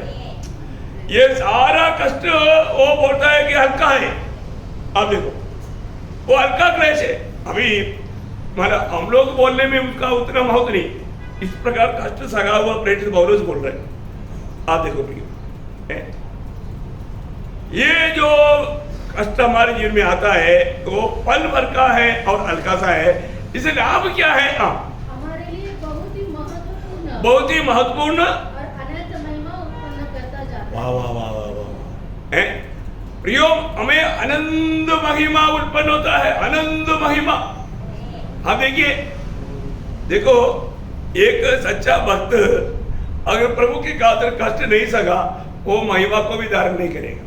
ये सारा कष्ट वो बोलता है कि हल्का है। अब देखो वो हल्का क्लेश है। अभी मतलब हम लोग बोलने में उसका उतना महत्व नहीं। इस प्रकार कष्ट सगा हुआ प्रेषित पौलुस बोल रहे हैं। आप देखो प्रिय, ये जो कष्ट हमारे जीवन में आता है वो पल भर का है और हल्का सा है। इसे लाभ क्या है? हमारे लिए बहुत ही महत्वपूर्ण और अनंत महिमा उत्पन्न करता जाता है। वाह वाह वाह वाह वाह है प्रियो, हमें आनंद महिमा उत्पन्न होता है। आनंद महिमा। हाँ देखिए, देखो एक सच्चा भक्त अगर प्रभु की खातिर कष्ट नहीं सका, वो महिमा को भी धारण नहीं करेगा।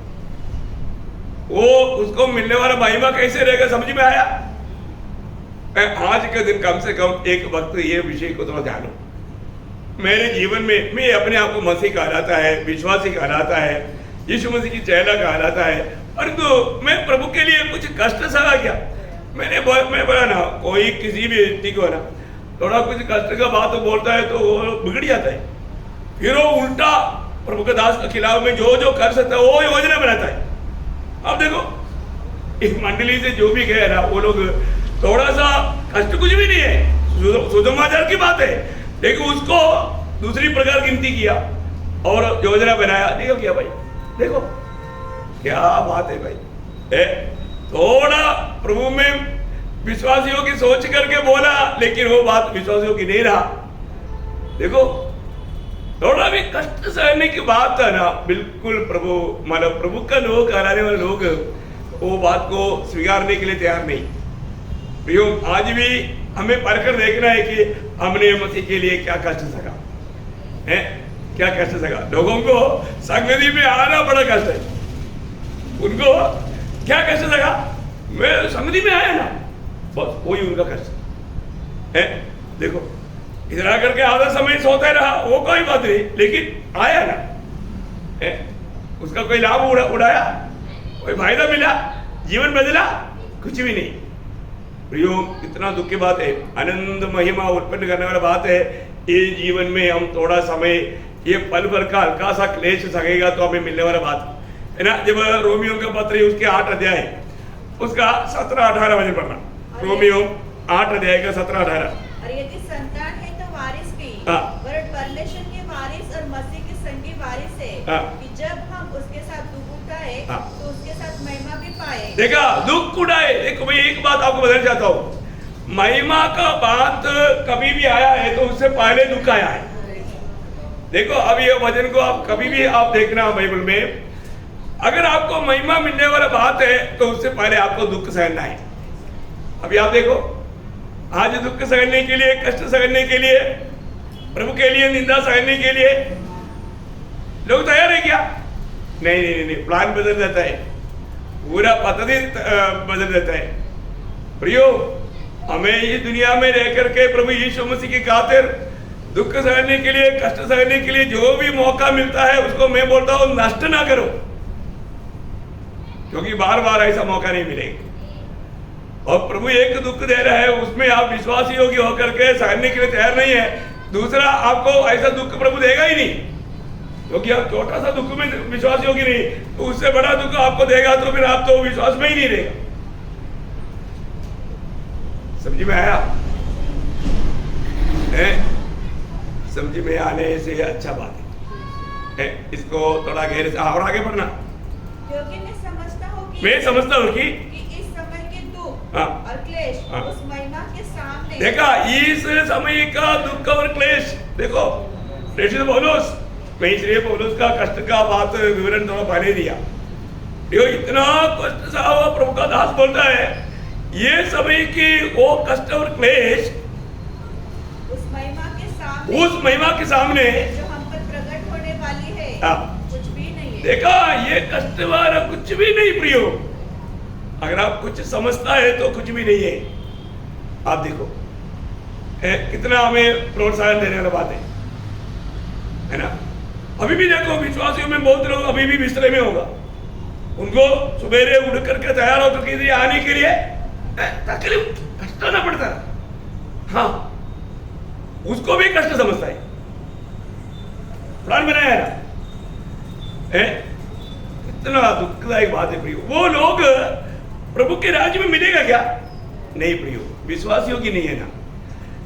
वो उसको मिलने वाला महिमा कैसे रहेगा? समझ में आया? आज के दिन कम से कम एक वक्त ये विषय को थोड़ा जानो। मेरे जीवन में मैं अपने आप को मसीह कहलाता है, विश्वासी कहलाता है, यीशु मसीह की चेला कहलाता है, परंतु मैं प्रभु के लिए कुछ कष्ट सहा क्या? मैं बोला ना, कोई किसी भी व्यक्ति को ना थोड़ा कुछ कष्ट का बात बोलता है तो वो बिगड़ जाता है। फिर वो उल्टा प्रभु के दास के खिलाफ में जो जो कर सकता है वो योजना बनाता है। अब देखो इस मंडली से जो भी गए ना, वो लोग थोड़ा सा कष्ट कुछ भी नहीं है, सुसमाचार की बात है, लेकिन उसको दूसरी प्रकार गिनती किया और योजना बनाया। देखो क्या भाई, देखो क्या बात है भाई। थोड़ा प्रभु में विश्वासियों की सोच करके बोला, लेकिन वो बात विश्वासियों की नहीं रहा। देखो थोड़ा भी कष्ट सहने की बात है ना, बिल्कुल प्रभु मतलब प्रभु का लोग कहलाने वाले लोग वो बात को स्वीकारने के लिए तैयार नहीं। प्रियो, आज भी हमें परखकर देखना है कि हमने मसीह के लिए क्या कष्ट सका है, क्या कष्ट सका। लोगों को संगति में आना बड़ा कष्ट है, उनको क्या कष्ट सका? मैं संगति में आया ना, बस वही उनका कष्ट है। देखो इधर आकर के आधा समय सोता रहा, वो कोई बात नहीं, लेकिन आया ना है, उसका कोई लाभ उड़ाया, कोई फायदा मिला, जीवन बदला? कुछ भी नहीं। प्रियो, इतना दुख की बात है, आनंद महिमा उत्पन्न करने वाला बात है। ये जीवन में हम थोड़ा समय, ये पल भर का हल्का सा क्लेश सकेगा तो हमें मिलने वाला बात है ना। जब रोमियो का पत्र है उसके 8 अध्याय उसका 17-18 वचन पढ़ना। रोमियो 8 अध्याय का 17-18। और यदि संतान है तो वारिस भी, वरन परमेश्वर के वारिस और मसीह के संगी वारिस है, कि जब हम उसके साथ दुख उठाए तो उसके साथ महिमा भी पाए। देखा, दुख उठाए। देखो भाई, एक बात आपको बताना चाहता हूँ, महिमा का बात कभी भी आया है तो उससे पहले दुख आया है। देखो अब ये वचन को आप कभी भी आप देखना बाइबल में, अगर आपको महिमा मिलने वाला बात है तो उससे पहले आपको दुख सहना है। अभी आप देखो, आज दुख सहने के लिए, कष्ट सहने के लिए, प्रभु के लिए निंदा सहने के लिए लोग तैयार है क्या? नहीं नहीं नहीं, प्लान बदल जाता है, पूरा पद्धति बदल जाता है। प्रियो, हमें इस दुनिया में रह करके प्रभु यीशु मसीह की खातिर दुख सहने के लिए, कष्ट सहने के लिए जो भी मौका मिलता है उसको मैं बोलता हूं नष्ट ना करो, क्योंकि बार बार ऐसा मौका नहीं मिलेगा। और प्रभु एक दुख दे रहा है, उसमें आप विश्वासी योग्य होकर के सहने के लिए तैयार नहीं है, दूसरा आपको ऐसा दुख प्रभु देगा ही नहीं, क्योंकि आप छोटा सा दुख में विश्वास योग्य नहीं, तो उससे बड़ा दुख आपको देगा तो फिर आप तो विश्वास में ही नहीं रहेगा। समझ में आया? समझ में आने से अच्छा बात है। इसको थोड़ा गहरे से और आगे बढ़ना। क्योंकि मैं समझता हूँ कि इस समय के दुख और क्लेश उस महिमा के सामने। देखा, इस समय का दुख और क्लेश, देखो प्रेषित पौलुस, मैं इसलिए पौलुस का कष्ट का बात विवरण थोड़ा पहले दिया। देखो इतना कष्ट सा हुआ, प्रभु का दास बोलता है ये समय की वो कष्ट और क्लेश उस महिमा के सामने जो हम पर प्रकट होने वाली है, कुछ भी नहीं है। देखा, ये कष्ट वाला कुछ भी नहीं प्रियो। अगर आप कुछ समझता है तो कुछ भी नहीं है। आप देखो कितना हमें प्रोत्साहन देने वाला बात है ना। अभी भी देखो, विश्वासियों में बहुत लोग अभी भी बिस्तरे में होगा, उनको सुबेरे उठ करके तैयार होकर के आने के लिए तकलीफ कष्ट ना पड़ता, हाँ उसको भी कष्ट समझता है, प्लान बनाया ना। इतना दुखदायक बात है प्रियो। वो लोग प्रभु के राज्य में मिलेगा क्या? नहीं प्रियो, विश्वासियों की नहीं है ना।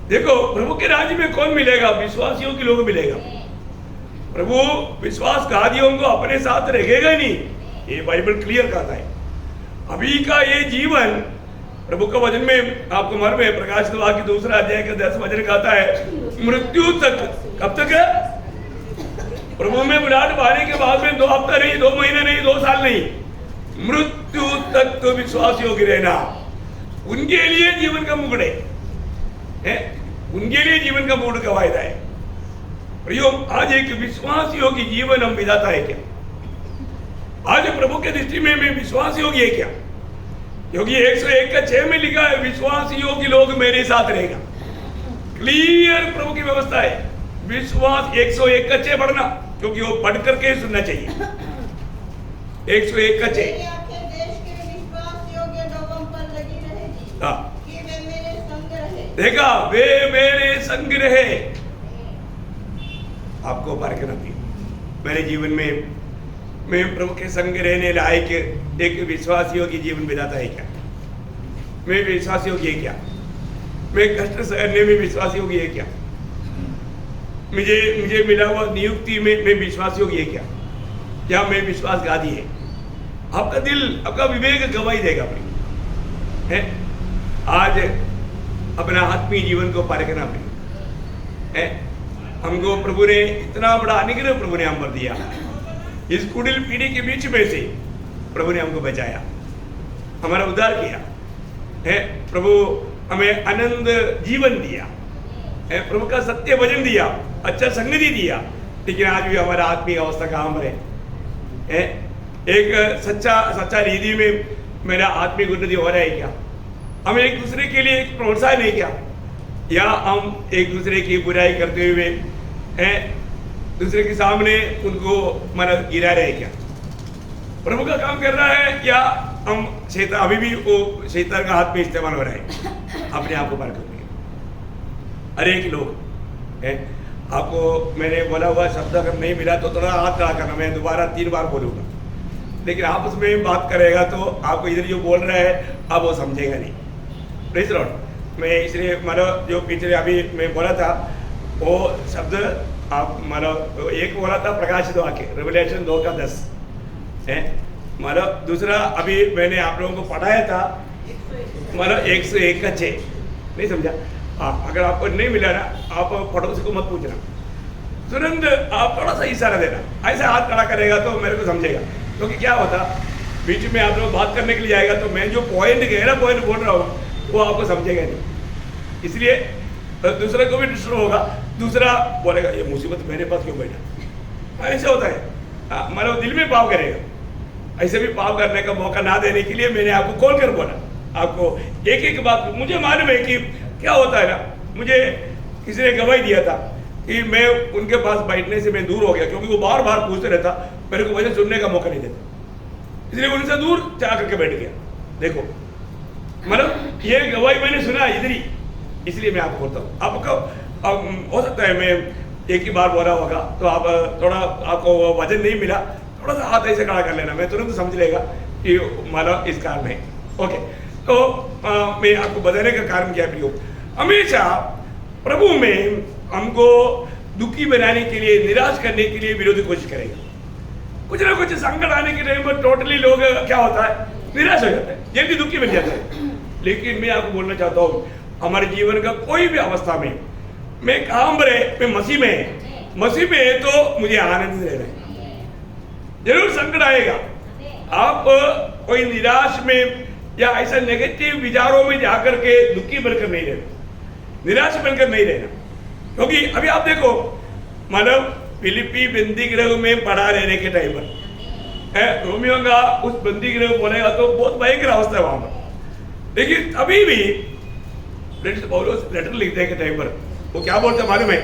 देखो प्रभु के राज्य में कौन मिलेगा? विश्वासियों के लोग मिलेगा। प्रभु विश्वासघातियों को अपने साथ रखेगा नहीं, ये बाइबल क्लियर कहता है। अभी का ये जीवन प्रभु का वचन में आपको मालूम है, प्रकाशित वाक्य 2 अध्याय का 10 वचन कहता है मृत्यु तक। कब तक है? प्रभु में बुलाहट पाने के बाद में 2 हफ्ता नहीं, 2 महीने नहीं, 2 साल नहीं, मृत्यु तक तो विश्वासियों की रहना। उनके लिए जीवन का मुकुट है, उनके लिए जीवन का मुकुट का वायदा है। प्रियो, आज एक विश्वासियों की जीवन हम विधाता है क्या? आज प्रभु के दृष्टि में विश्वासियों की है क्या? क्योंकि 101:6 में लिखा है विश्वासियों के लोग मेरे साथ रहेगा। क्लियर प्रभु की व्यवस्था है। विश्वास 101:6 पढ़ना, क्योंकि वो पढ़ करके सुनना चाहिए। 101:6 मेरी आंखें देश के विश्वास योग्य लोगों पर लगी रहेगी, हाँ। कि वे मेरे संग रहे। देखा, वे मेरे संग रहे। आपको परखना भी, मेरे जीवन में मैं प्रभु के संग रहने लायक एक विश्वासियों की जीवन बिताता है क्या? मैं विश्वासियों की है क्या? मैं कष्ट सहने में विश्वासियों की है क्या? मुझे मिला हुआ नियुक्ति में मैं विश्वासियों की है क्या? क्या मैं विश्वासघाती है? आपका दिल, आपका विवेक गवाही देगा अपनी है। आज अपना आत्मीय जीवन को परखना अपनी है। हमको प्रभु ने इतना बड़ा अनुग्रह प्रभु ने हम पर दिया। इस कुटिल पीढ़ी के बीच में से प्रभु ने हमको बचाया, हमारा उद्धार किया है। प्रभु हमें आनंद जीवन दिया है, प्रभु का सत्य वचन दिया, अच्छा संगति दिया। लेकिन आज भी हमारा आत्मिक अवस्था कहाँ पर है? एक सच्चा रीति में मेरा आत्मिक उन्नति हो रहा है क्या? हम एक दूसरे के लिए प्रोत्साहन है क्या? या हम एक दूसरे की बुराई करते हुए हैं, दूसरे के सामने उनको गिरा रहे क्या? प्रभु का काम कर रहा है या हम शैतान, अभी भी वो शैतान का हाथ में इस्तेमाल हो रहा है? अपने आप को पार करने हर एक लोग है। आपको मैंने बोला हुआ शब्द अगर नहीं मिला तो थोड़ा हाथ खड़ा करना, मैं दोबारा 3 बार बोलूँगा। लेकिन आपस में बात करेगा तो आपको इधर जो बोल रहा है आप वो समझेगा नहीं। प्लीज लॉर्ड, मैं इसलिए मतलब जो पिछले अभी मैं बोला था वो शब्द आप मतलब एक बोला था प्रकाशित वाक्य रेवलेशन 2:10 है, मतलब दूसरा अभी मैंने आप लोगों को पढ़ाया था मतलब 101:6 नहीं समझा। हाँ, अगर आपको नहीं मिला ना आप पड़ोसी को मत पूछना, तुरंत आप थोड़ा सा इशारा देना, ऐसा हाथ खड़ा करेगा तो मेरे को समझेगा। क्योंकि क्या होता बीच में आप लोग बात करने के लिए आएगा तो मैं जो गहरा पॉइंट बोल रहा हूँ वो आपको समझेगा नहीं, इसलिए दूसरे को भी डिस्टर्ब होगा। दूसरा बोलेगा ये मुसीबत मेरे पास क्यों बैठा, ऐसे होता है। मतलब दिल में पाप करेगा। ऐसे भी पाप करने का मौका ना देने के लिए मैंने आपको कॉल कर बोला, आपको एक एक बात। मुझे मालूम है कि क्या होता है ना, मुझे किसी ने गवाही दिया था कि मैं उनके पास बैठने से मैं दूर हो गया, क्योंकि वो बार बार पूछते रहता, मेरे को वजह सुनने का मौका नहीं देता, इसलिए उनसे दूर जा करके बैठ गया। देखो मतलब ये गवाही मैंने सुना इधर ही, इसलिए मैं आपको बोलता हूँ। आपको हो सकता है मैं एक ही बार बोला होगा तो आप थोड़ा आपको वजन नहीं मिला, थोड़ा सा हाथ ऐसे खड़ा कर लेना, मैं तुरंत समझ लेगा कि मतलब इस कारण है। ओके, तो मैं आपको बताने का कारण क्या है, हमेशा प्रभु में हमको दुखी बनाने के लिए, निराश करने के लिए विरोधी कोशिश करेगा। कुछ ना कुछ संकट आने के टाइम पर टोटली लोग क्या होता है, निराश हो जाता है, जल्दी दुखी बन जाता है। लेकिन मैं आपको बोलना चाहता हूँ हमारे जीवन का कोई भी अवस्था में मैं कहाँ पर है, मैं मसीह में है, मसीह में है तो मुझे आनंद रहना है। जरूर संकट आएगा, आप कोई निराश में या ऐसा नेगेटिव विचारों में जाकर के दुखी बनकर नहीं रहना, निराश बनकर नहीं रहना। क्योंकि अभी आप देखो मतलब फिलिपी बंदी गृह में पड़ा रहने के टाइम पर रोमियो का उस बंदी गृह बोलेगा तो बहुत भयंकर अवस्था है वहां पर। लेकिन अभी भी पौलुस लेटर लिखने के टाइम पर वो क्या बोलते हैं मालूम है?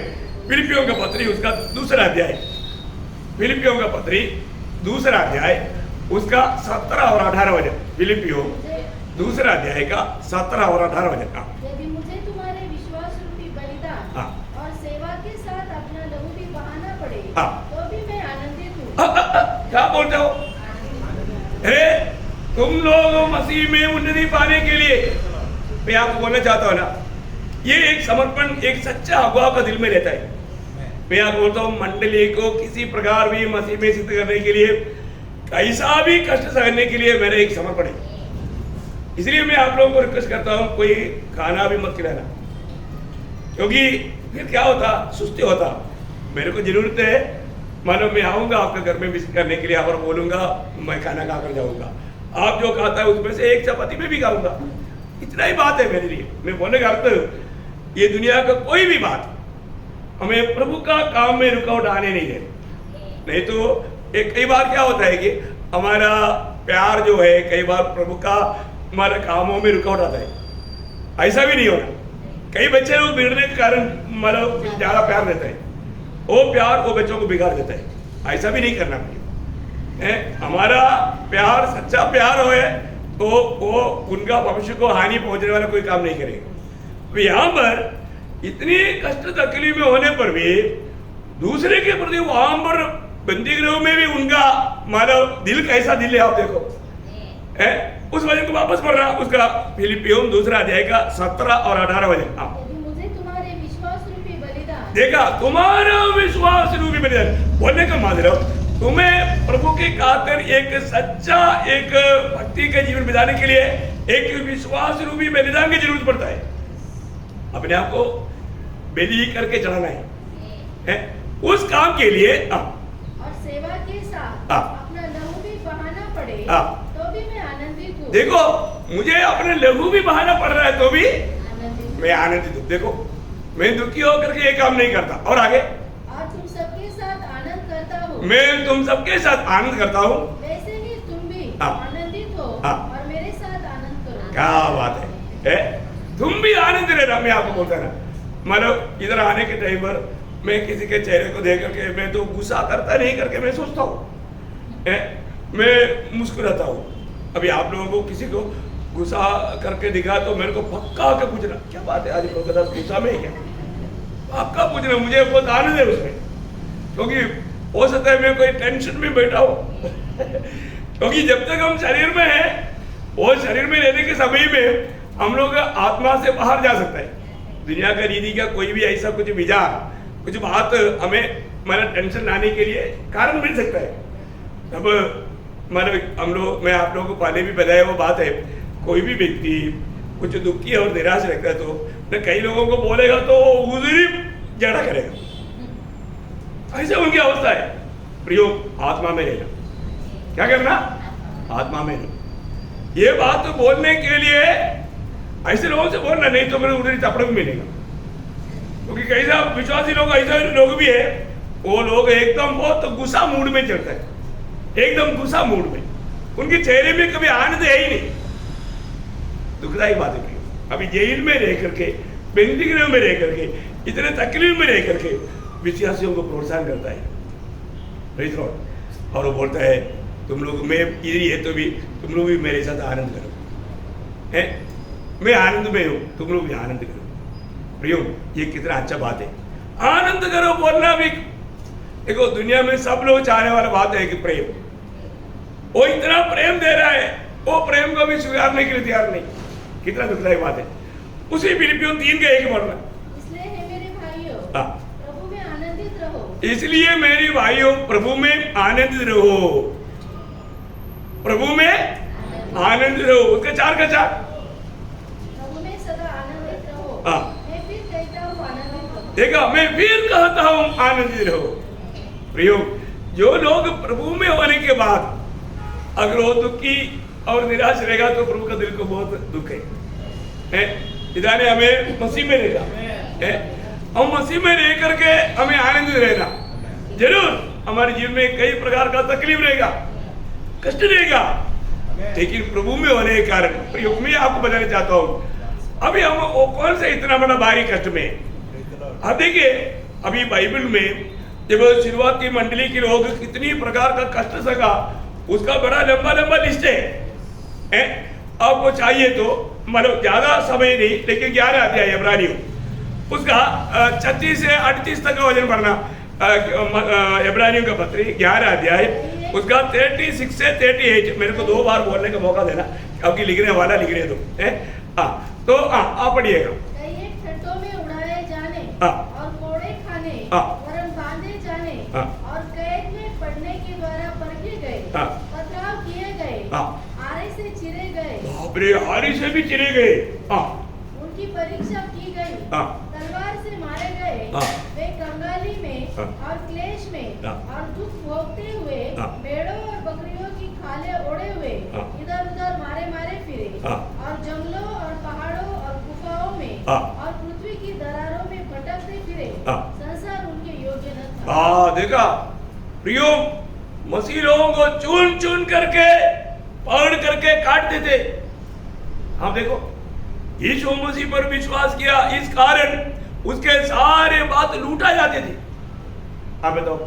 फिलिपियों का पत्री उसका 2 अध्याय, फिलिपियों का पत्री 2 अध्याय उसका 17 और 18 वचन। फिलिपियों दूसरा अध्याय का 17 और 18 वचन। यदि मुझे तुम्हारे विश्वास रूपी बलिदान और सेवा के साथ अपना लहू भी बहाना पड़े तो भी मैं आनंदित हूँ। क्या बोलते हो? अरे तुम लोग मसीह में उन्नति पाने के लिए, मैं आपको बोलना चाहता हूँ ना, ये एक समर्पण एक सच्चा अगुआ का दिल में रहता है। मैं आपको बोलता हूँ, मंडली को किसी प्रकार भी मसीह में सिद्ध करने के लिए, कैसा भी कष्ट सहने के लिए मेरा एक समर्पण है। इसलिए मैं आप लोगों को रिक्वेस्ट करता हूँ, कोई खाना भी मत खिलाना, क्योंकि फिर क्या होता, सुस्ती होता। मेरे को जरूरत है, मानो मैं आऊँगा आपके घर में विजिट करने के लिए और बोलूँगा मैं खाना खा कर जाऊँगा, आप जो खाता है उसमें से एक चपाती में भी खाऊँगा। इतना ही बात है मेरे लिए। मैं बोलने का अर्थ, ये दुनिया का कोई भी बात हमें प्रभु का काम में रुकावट आने नहीं दे। नहीं तो एक कई बार क्या होता है कि हमारा प्यार जो है कई बार प्रभु का हमारे कामों में रुकावट आता है। ऐसा भी नहीं होना। कई बच्चे लोग बिगड़ने के कारण मतलब ज्यादा प्यार देता है, वो प्यार वो बच्चों को बिगाड़ देता है। ऐसा भी नहीं करना चाहिए। हमारा प्यार सच्चा प्यार हो तो वो उनका भविष्य को हानि पहुंचने वाला कोई काम नहीं करेगा। तो यहाँ पर इतनी कष्ट तकलीफ में होने पर भी दूसरे के प्रति वहां पर बंदी गृह में भी उनका मानव दिल कैसा दिल है आप देखो। उस वचन को वापस पढ़ रहा उसका फिलिपियों दूसरा अध्याय का 17 और 18 वचन। यदि मुझे तुम्हारे विश्वास रूपी बलिदान, देखा, तुम्हारा विश्वास रूपी बलिदान बोलने का मतलब तुम्हें प्रभु के खातिर एक सच्चा एक भक्ति का जीवन बिताने के लिए एक विश्वास रूपी बलिदान की जरूरत पड़ता है। अपने आप को बलि करके चढ़ाना है उस काम के लिए। और सेवा के साथ अपना लहू भी बहाना पड़े तो भी मैं आनंदित हूँ। देखो, मुझे अपने लहू भी बहाना पड़ रहा है तो भी आनंदित मैं आनंदित हूँ। देखो, मैं दुखी होकर के ये काम नहीं करता। और आगे, और तुम सबके साथ आनंद करता हूँ। मैं तुम सबके साथ आनंद करता हूँ, वैसे ही तुम भी आनंदित हो और मेरे साथ आनंद करो। क्या बात है? तुम भी आनंद रहना। मैं आपको बोलता ना, मतलब इधर आने के टाइम पर मैं किसी के चेहरे को देख करके मैं तो गुस्सा करता नहीं करके मैं सोचता हूँ, मैं मुस्कुराता हूँ। अभी आप लोगों को किसी को गुस्सा करके दिखा तो मेरे को पक्का के पूछना, क्या बात है आज प्रभुदास गुस्सा में है क्या? पक्का पूछना, मुझे बहुत आनंद है उसमें, क्योंकि हो सकता है मैं कोई टेंशन में बैठा हूँ क्योंकि जब तक हम शरीर में हैं, वो शरीर में रहने के समय में हम लोग आत्मा से बाहर जा सकता है। दुनिया का रीति का कोई भी ऐसा कुछ विचार कुछ बात हमें माना टेंशन लाने के लिए कारण मिल सकता है। तब मतलब हम लोग, मैं आप लोगों को पहले भी बताया वो बात है, कोई भी व्यक्ति कुछ दुखी और निराश रहता है तो न कई लोगों को बोलेगा तो उधरी जड़ा करेगा। ऐसे उनकी अवस्था है। प्रयोग आत्मा में रहना, क्या करना? आत्मा में रहना। ये बात बोलने के लिए ऐसे लोगों से बोलना, नहीं तो मेरे उधर थप्पड़ भी मिलेगा। क्योंकि कई सारे विश्वासी लोग ऐसे लोग भी है, वो लोग एकदम बहुत गुस्सा मूड में चलते हैं, एकदम गुस्सा मूड में, उनके चेहरे में कभी आनंद है ही नहीं। दुखदायी बात है। अभी जेल में रह करके, बंदी गृह में रह करके, इतने तकलीफ में रह करके विश्वासियों को प्रोत्साहन करता है और वो बोलता है तुम लोग, मैं इधर है तो भी तुम लोग भी मेरे साथ आनंद करो, है मैं आनंद में हूँ, तुम लोग भी आनंद करो। प्रियो, ये कितना अच्छा बात है, आनंद करो बोलना भी। देखो, दुनिया में सब लोग चाहने वाला बात है कि प्रेम, वो इतना प्रेम दे रहा है, वो प्रेम को भी स्वीकारने के लिए तैयार नहीं। कितना दुखदायी बात है। उसी फिलिपियों 3 का 1 बोलना, इसलिए है मेरे भाइयों, प्रभु में आनंदित रहो। इसलिए मेरे भाइयों प्रभु में आनंदित रहो, प्रभु में आनंदित रहो। उसका 4 का 4, प्रभु में सदा आनंदित रहो। मैं फिर कहता हूँ आनंदित रहो। देखा, मैं फिर कहता हूँ आनंदित रहो। प्रियो, जो लोग प्रभु में होने के बाद अगर वो दुखी और निराश रहेगा तो प्रभु का दिल को बहुत दुख है। इधर हमें मसीह में रहना, हम मसीह में रह करके हमें आनंदित रहना। जरूर हमारे जीवन में कई प्रकार का तकलीफ रहेगा, कष्ट रहेगा, लेकिन प्रभु में होने के कारण प्रयोग में आपको बताना चाहता हूँ, अभी हम वो कौन सा इतना बड़ा भारी कष्ट में। अब देखिए, अभी बाइबल में जब शुरुआत की मंडली के लोग कितनी प्रकार का कष्ट सका, उसका बड़ा लंबा लंबा लिस्ट है। आपको चाहिए तो मतलब ज्यादा समय नहीं, लेकिन 11 अध्याय इब्रानियों उसका 36 से 38 तक का वजन पढ़ना। इब्रानियों का पत्री 11 अध्याय उसका 36 से 38। मेरे को 2 बार बोलने का मौका देना, क्योंकि लिखने वाला लिखने दो। तो आप पढ़िएगा। कई एक ठट्टों में उड़ाए जाने हाँ। और कोड़े खाने हाँ। वरन बांधे जाने हाँ। और कैद में पड़ने के द्वारा परखे गए, हाँ। पथराव किए गए, हाँ। आरे से चिरे गए, बाप रे, आरी से भी चिरे गए। उनकी परीक्षा की गई, हाँ। तलवार से मारे गए, हाँ। वे कंगाली में हाँ। और क्लेश में हाँ। और दुख भोगते हुए हाँ। भेड़ों और बकरियों की खाले ओढ़े हुए हाँ। इधर उधर मारे मारे फिरे, हाँ। और जंगलों और पहाड़ों और गुफाओं में हाँ। और पृथ्वी की दरारों में भटकते फिरे। हाँ। संसार उनके योग्य न था। देखा प्रियो, मसीह लोगों को चुन चुन करके पकड़ करके काटते थे। हाँ देखो, यीशु मसीह पर विश्वास किया, इस कारण उसके सारे बात लूटा जाते थे। आप बताओ,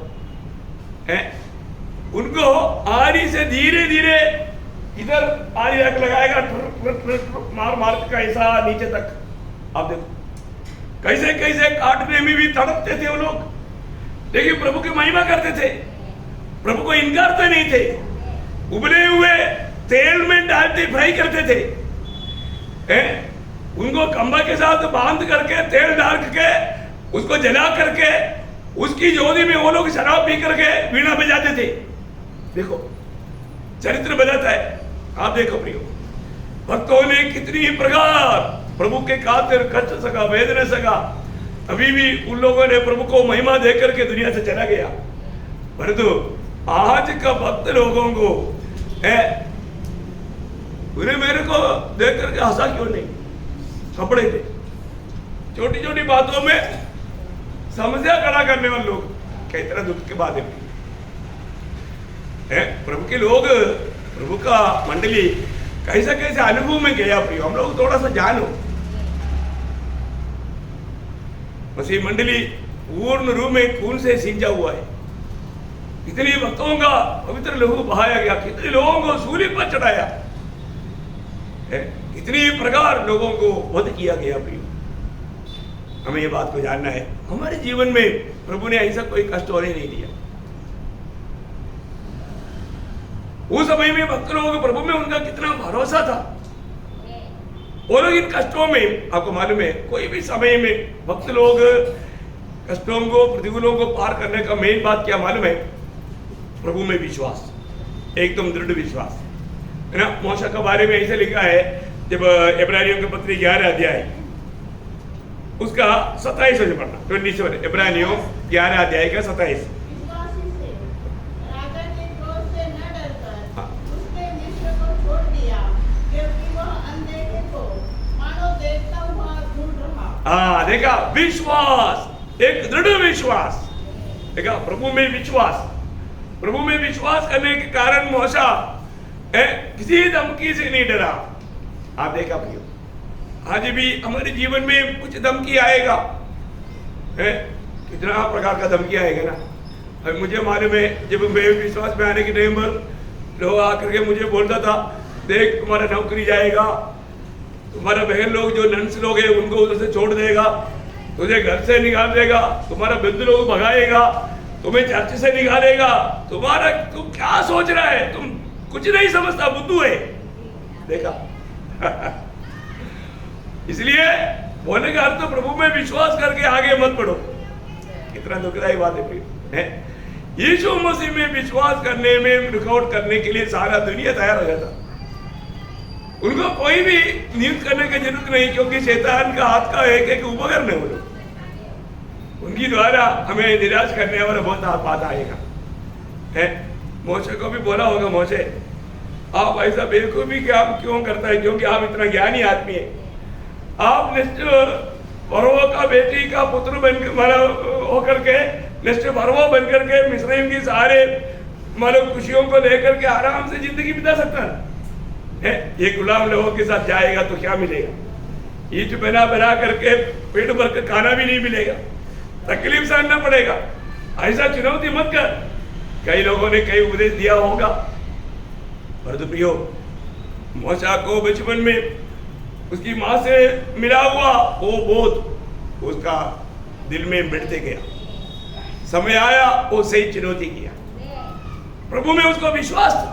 हैं? उनको आरी से धीरे धीरे इधर आरी रख लगाएगा, मार मार का ऐसा नीचे तक। आप देखो कैसे कैसे काटने में भी तड़पते थे वो लोग, लेकिन प्रभु की महिमा करते थे, प्रभु को इनकारते नहीं थे। उबले हुए तेल में डालते फ्राई करते थे, हैं? उनको खंभा के साथ बांध करके तेल डाल करके उसको जला करके उसकी ज्योति में वो लोग शराब पी करके वीणा बजाते थे। देखो चरित्र बजाता है। आप देखो प्रियो, भक्तों ने कितनी प्रकार प्रभु के खातिर कष्ट सका, वेदना सका, अभी भी उन लोगों ने प्रभु को महिमा दे करके दुनिया से चला गया। परंतु आज का भक्त लोगों को उन्हें मेरे को देख करके हंसा क्यों नहीं? कपड़े थे, छोटी छोटी बातों में समस्या खड़ा करने वाले लोग, कितना दुख की बात है। प्रभु के लोग, प्रभु का मंडली कैसे कैसे अनुभव में गया प्रियो, हम लोग थोड़ा सा जानो। मसीह मंडली पूर्ण रूप में खून से सींचा हुआ है। कितने भक्तों का पवित्र लहू बहाया गया, कितने लोगों को सूली पर चढ़ाया है, कितनी प्रकार लोगों को वध किया गया प्रियो। हमें ये बात को जानना है, हमारे जीवन में प्रभु ने ऐसा कोई कष्ट होने नहीं दिया। उस समय में भक्त लोगों प्रभु में उनका कितना भरोसा था। वो लोग इन कष्टों में, आपको मालूम है, कोई भी समय में भक्त लोग कष्टों को, प्रतिकूलों को पार करने का मेन बात क्या मालूम है? प्रभु में विश्वास, एकदम दृढ़ विश्वास है ना। मूसा के बारे में ऐसे लिखा है, जब इब्रानियों के पत्री 11 अध्याय उसका 27 से पढ़ना, 27 इब्रानियों 11 अध्याय का 27। विश्वासी से राजा के क्रोध से न डरकर उसने मिस्र को छोड़ दिया, क्योंकि वह अनदेखे को मानो देखता हुआ ढूंढ रहा। देखा, विश्वास, एक दृढ़ विश्वास। देखा, प्रभु में विश्वास, प्रभु में विश्वास करने के कारण मूसा किसी धमकी से नहीं डरा। आप देखा प्रियो, आज भी हमारे जीवन में कुछ धमकी आएगा, कितना प्रकार का धमकी आएगा ना। अब मुझे मालूम है, जब मैं विश्वास में आने के टाइम पर लोग आकर के मुझे बोलता था, देख तुम्हारा नौकरी जाएगा, तुम्हारा बहन लोग जो नंस लोग हैं उनको उधर से छोड़ देगा, तुझे घर से निकाल देगा, तुम्हारा बंधु लोग भगाएगा, तुम्हें चर्च से निकालेगा, तुम क्या सोच रहा है, तुम कुछ नहीं समझता, बुद्धू है। देखा इसलिए बोलने का अर्थ तो प्रभु में विश्वास करके आगे मत बढ़ो। कितना दुखदायी बात है। यीशु मसीह में विश्वास करने में, रिकॉर्ड करने के लिए सारा दुनिया तैयार हो जाता। उनको कोई भी नियुक्त करने की जरूरत नहीं, क्योंकि शैतान का हाथ का एक एक उपकरण है वो लोग। उनकी द्वारा हमें निराश करने वाला बहुत बात आएगा। मोशे को भी बोला होगा, मोशे आप ऐसा बेवकूफी काम क्यों करता है, क्योंकि आप इतना ज्ञानी आदमी है। आप फरो का बेटी का पुत्र बन होकर के फरो बन करके मिस्रईम की सारे खुशियों को लेकर के आराम से जिंदगी बिता सकता है। ये गुलाम लोगों के साथ जाएगा तो क्या मिलेगा? ईट बना बना करके पेट भर कर खाना भी नहीं मिलेगा, तकलीफ सहना पड़ेगा। ऐसा चुनौती मत कर। कई लोगों ने कई उपदेश दिया होगा, परंतु प्रियो मूसा को बचपन में उसकी माँ से मिला हुआ वो बोध उसका दिल में बैठते गया। समय आया वो सही चुनौती किया, प्रभु में उसको विश्वास था।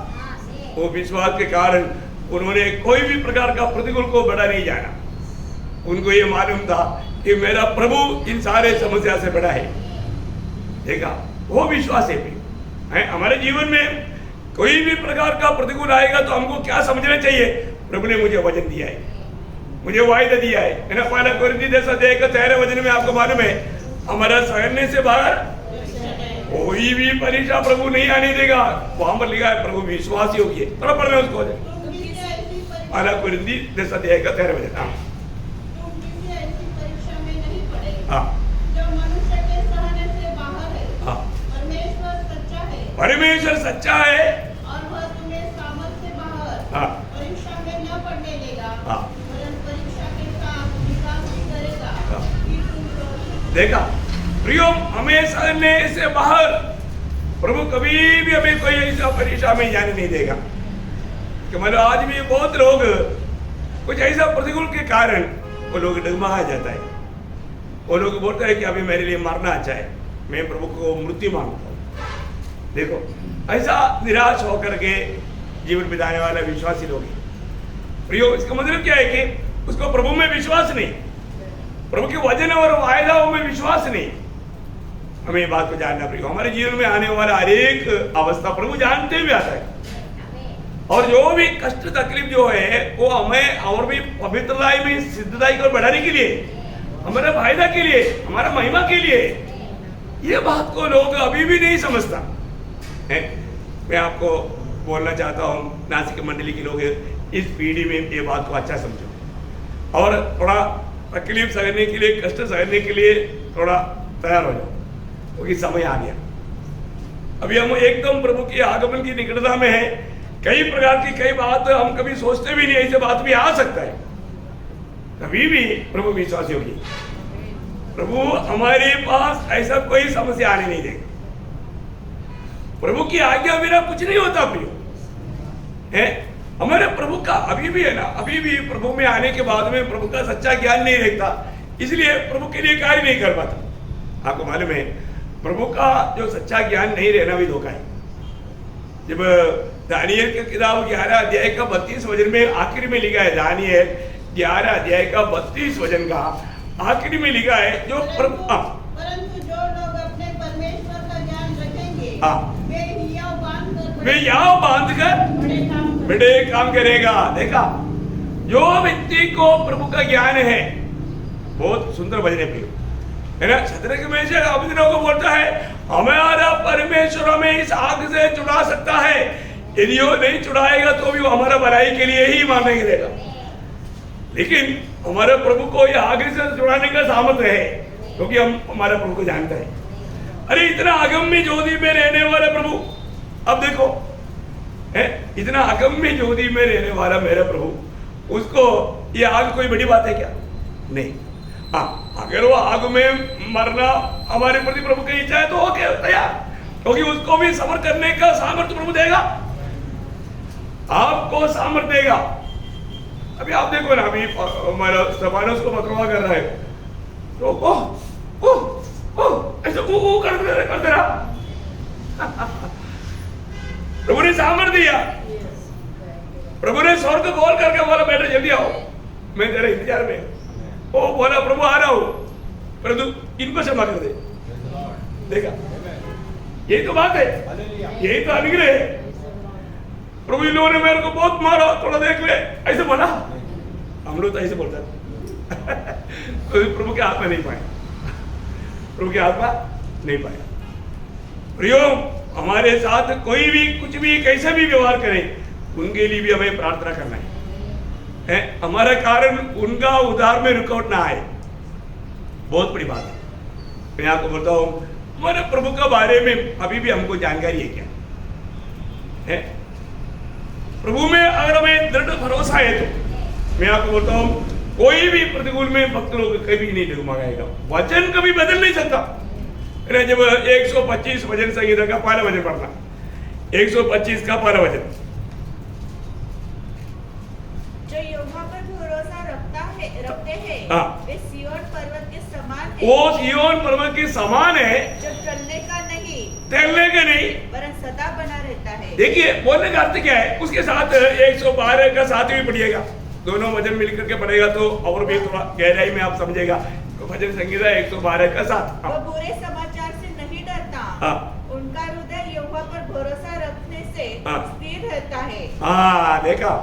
वो विश्वास के कारण उन्होंने कोई भी प्रकार का प्रतिकूल को बड़ा नहीं जाना। उनको ये मालूम था कि मेरा प्रभु इन सारे समस्या से बड़ा है। देखा, वो विश्वास है। हमारे जीवन में कोई भी प्रकार का प्रतिकूल आएगा तो हमको क्या समझना चाहिए? प्रभु ने मुझे वचन दिया है, मुझे वायदा दिया है ना। पहला कोरिन्थी 10:13 वचन में आपको मालूम है, हमारा सहने से बाहर कोई भी परीक्षा प्रभु नहीं आने देगा। वहां पर लिखा है प्रभु विश्वास योग्य है। थोड़ा पढ़ना उसको। पहला कोरिन्थी 10:13 वचन। हाँ, हाँ, जो मनुष्य के सहने से बाहर है। हाँ, परमेश्वर सच्चा है। परमेश्वर सच्चा है और वह तुम्हें सामर्थ से बाहर हाँ, परीक्षा में न पड़ने देगा। हाँ, वरन परीक्षा के साथ विकास भी करेगा हाँ। कि तुम देखा प्रियो, हमें सहने से बाहर प्रभु कभी भी हमें कोई ऐसा परीक्षा में जाने नहीं देगा। कि मतलब आज भी बहुत लोग कुछ ऐसा प्रतिकूल के कारण वो लोग डगमगा जाता है। वो लोग बोलते हैं कि अभी मेरे लिए मरना अच्छा है, मैं प्रभु को मृत्यु मांगता हूँ। देखो, ऐसा निराश होकर के जीवन बिताने वाला विश्वासी लोग हैं। प्रियो, इसका मतलब क्या है कि उसको प्रभु में विश्वास नहीं, प्रभु के वचन और वायदाओं में विश्वास नहीं। हमें ये बात को जानना प्रियो, हमारे जीवन में आने वाला हर एक अवस्था प्रभु जानते हुए आता है। और जो भी कष्ट तकलीफ जो है वो हमें और भी पवित्रताई में सिद्धताई को बढ़ाने के लिए, हमारे फायदा के लिए, हमारा महिमा के लिए। ये बात को लोग अभी भी नहीं समझता है। मैं आपको बोलना चाहता हूँ, नासिक मंडली के लोग इस पीढ़ी में ये बात को अच्छा समझो और थोड़ा तकलीफ सहने के लिए, कष्ट सहने के लिए थोड़ा तैयार हो जाओ, क्योंकि समय आ गया। अभी हम एकदम प्रभु के आगमन की निकटता में है। कई प्रकार की कई बात हम कभी सोचते भी नहीं, ऐसे बात भी आ सकता है। कभी भी प्रभु विश्वास योगी, प्रभु हमारे पास ऐसा कोई समस्या आने नहीं देगा। प्रभु की आज्ञा बिना कुछ नहीं होता प्रियो है। हमारे प्रभु का अभी भी है ना, अभी भी प्रभु में आने के बाद में प्रभु का सच्चा ज्ञान नहीं रहता, इसलिए प्रभु के लिए कार्य नहीं कर पाता। आपको मालूम है, प्रभु का जो सच्चा ज्ञान नहीं रहना भी धोखा है। जब दानियल की किताब 11 अध्याय का 32 वचन में आखिर में लिखा है, दानियल 11 अध्याय का 32 वचन का आखिरी में लिखा है, जो परंतु जो लोग अपने परमेश्वर का ज्ञान रखेंगे वे हियाव बांधकर बड़े काम करेगा। देखा, जो व्यक्ति को प्रभु का ज्ञान है, बहुत सुंदर वचन है प्रियो है ना। शद्रक मेशक अबेदनगो को बोलता है, हमारा परमेश्वर हमें इस आग से छुड़ा सकता है, यदि वो नहीं छुड़ाएगा तो भी वो हमारा भलाई के लिए ही मानेंगे देगा। लेकिन हमारे प्रभु को यह आगे से छुड़ाने का सामर्थ्य है, क्योंकि हम हमारे प्रभु को जानते हैं। अरे इतना अगम्य ज्योति में रहने वाला प्रभु, अब देखो है, इतना अगम्य ज्योति में रहने वाला मेरा प्रभु, उसको ये आग कोई बड़ी बात है क्या? नहीं। हाँ, अगर वो आग में मरना हमारे प्रति प्रभु की इच्छा है तो ओके, तैयार, क्योंकि उसको भी सफर करने का सामर्थ्य प्रभु देगा, आपको सामर्थ्य देगा। अभी आप देखो ना, अभी हमारा स्तेफानोस को पथरवाह कर रहा है तो ओह ओह ओह ऐसे वो करते रहा। प्रभु ने सामर्थ्य दिया, प्रभु ने स्वर्ग खोल करके बोला, बेटा जल्दी आओ, मैं तेरे इंतजार में। वो बोला, प्रभु आ रहा हूं, परंतु इनको क्षमा कर दे। देखा, यही तो बात है, यही तो अनुग्रह है। प्रभु इन लोगों ने मेरे को बहुत मारा, थोड़ा देख ले, ऐसे बोला। हम लोग तो ऐसे बोलते प्रभु के हाथ में नहीं पाए, प्रभु के हाथ में नहीं पाए। प्रियो, हमारे साथ कोई भी कुछ भी कैसे भी व्यवहार करे, उनके लिए भी हमें प्रार्थना करना है। हमारा कारण उनका उद्धार में रुकावट ना आए, बहुत बड़ी बात है। मैं आपको बोलता हूँ, हमारे प्रभु के बारे में अभी भी हमको जानकारी है क्या है? प्रभु में अगर हमें दृढ़ भरोसा है तो मैं आपको बोलता हूँ, कोई भी प्रतिकूल में भक्त लोग कभी नहीं डगमगाएगा। वचन कभी बदल नहीं सकता। जब 125 वचन संगीता का पहला वचन पढ़ना, 125 का पहला वचन। रहे हैं हाँ। वे सिय्योन पर्वत के समान है वो सिय्योन पर्वत के समान है, जो टलने का नहीं टहलने के नहीं। वरन सदा बना रहता है। देखिए बोलने का अर्थ क्या है, उसके साथ 112 का साथ भी पढ़िएगा, दोनों वजन मिलकर के पढ़ेगा तो और भी थोड़ा गहराई में आप समझेगा। तो भजन संगीता 112 का साथ। वह बुरे समाचार से नहीं डरता, हाँ। उनका हृदय यहोवा पर भरोसा रखने से हाँ। स्थिर रहता है। हाँ देखा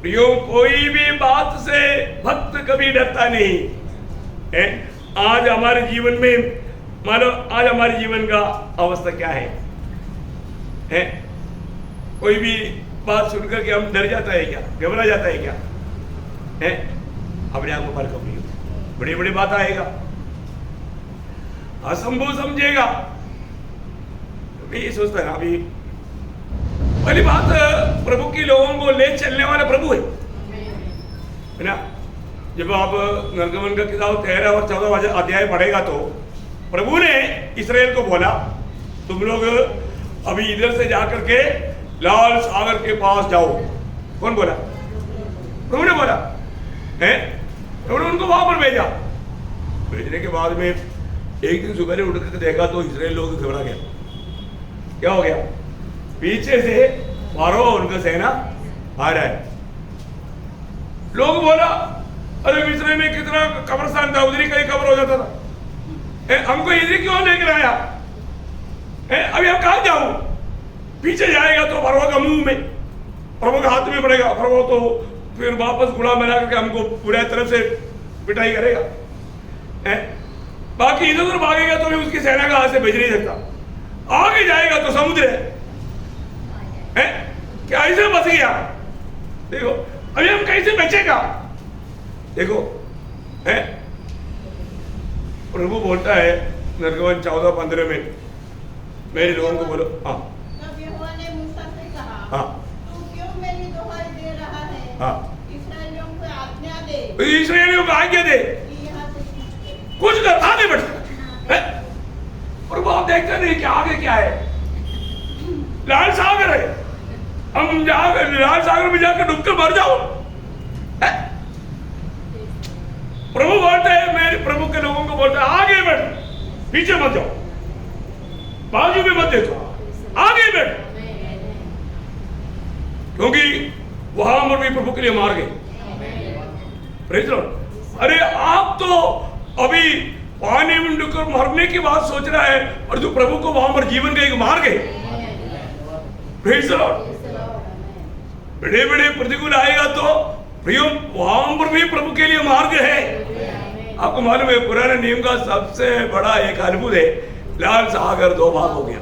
प्रियो, कोई भी बात से भक्त कभी डरता नहीं है। आज हमारे जीवन में मानो, आज हमारे जीवन का अवस्था क्या है? कोई भी बात सुनकर के हम डर जाता है क्या, घबरा जाता है क्या? है अपने आप को पर कभी बड़ी बड़ी बात आएगा, असंभव समझेगा। ये सोचता है ना, अभी पहली बात प्रभु के लोगों को ले चलने वाला प्रभु है ना। जब आप निर्गमन का किताब 13 और 14 अध्याय पढ़ेगा तो प्रभु ने इस्राएल को बोला, तुम लोग अभी इधर से जाकर के लाल सागर के पास जाओ। कौन बोला? प्रभु ने बोला है। प्रभु ने उनको वहां पर भेजा। भेजने के बाद में एक दिन सुबह उठ करके देखा तो इस्राएल लोग घबरा गया। क्या हो गया? पीछे से फारो और उनका सेना आ रहा है। लोग बोला, अरे मिस्र में कितना कब्रिस्तान था, उधर ही कहीं कब्र हो जाता था, हमको इधर क्यों लेकर आया? अभी हम कहां जाऊं? पीछे जाएगा तो फरो का मुंह में, फरो का हाथ में पड़ेगा, फरो तो फिर वापस गुलाम बना करके हमको पूरी तरफ से पिटाई करेगा। बाकी इधर उधर भागेगा तो भी उसकी सेना का हाथ से भेज नहीं सकता। आगे जाएगा तो समुद्र है। क्या ऐसे बच गया? देखो अभी हम कैसे बचेगा? देखो प्रभु बोलता है निर्गमन 14:15 में, मेरे लोगों को बोलो। हाँ, तब यहोवा ने मूसा से कहा, हाँ, तू क्यों मेरी दुहाई दे रहा है? हाँ, इस्राएलियों को आज्ञा दे इस्राएलियों को आज्ञा दे, कि यहाँ से कुछ कर आगे बढ़। प्रभु आप देखते नहीं कि आगे क्या है? लाल सागर है, हम जाकर लाल सागर में जाकर डूबकर मर जाओ। प्रभु बोलते हैं, मेरे प्रभु के लोगों को बोलते हैं, आगे बढ़, पीछे मत जाओ, बाजू में मत देखो, आगे बढ़। क्योंकि वहां पर भी प्रभु के लिए मार गए। Praise Lord. अरे आप तो अभी पानी में डूबकर मरने की बात सोच रहा है और जो प्रभु को वहां पर जीवन का एक मार गए। Praise Lord. बड़े बड़े प्रतिकूल आएगा तो प्रियो वहां पर भी प्रभु के लिए मार्ग है। आपको मालूम है पुराने नियम का सबसे बड़ा एक अद्भुत है, लाल सागर 2 भाग हो गया।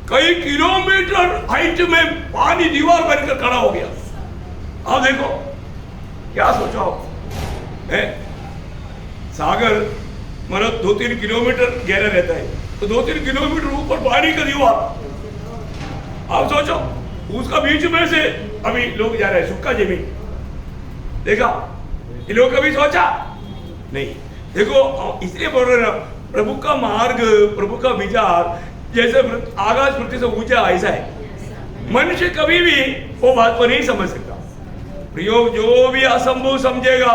कई किलोमीटर हाइट में पानी दीवार बनकर खड़ा हो गया। आप देखो क्या सोचो, सागर मतलब 2-3 किलोमीटर गहरा रहता है, तो 2-3 किलोमीटर ऊपर पानी का दीवार। आप सोचो उसका बीच में से अभी लोग जा रहे हैं, सूखा जमीन। देखा ये लोग कभी सोचा नहीं। देखो इसलिए बोल रहे ना, प्रभु का मार्ग, प्रभु का विचार जैसे आकाश पृथ्वी से ऊंचा ऐसा है। मनुष्य कभी भी वो बात को नहीं समझ सकता। प्रियो जो भी असंभव समझेगा,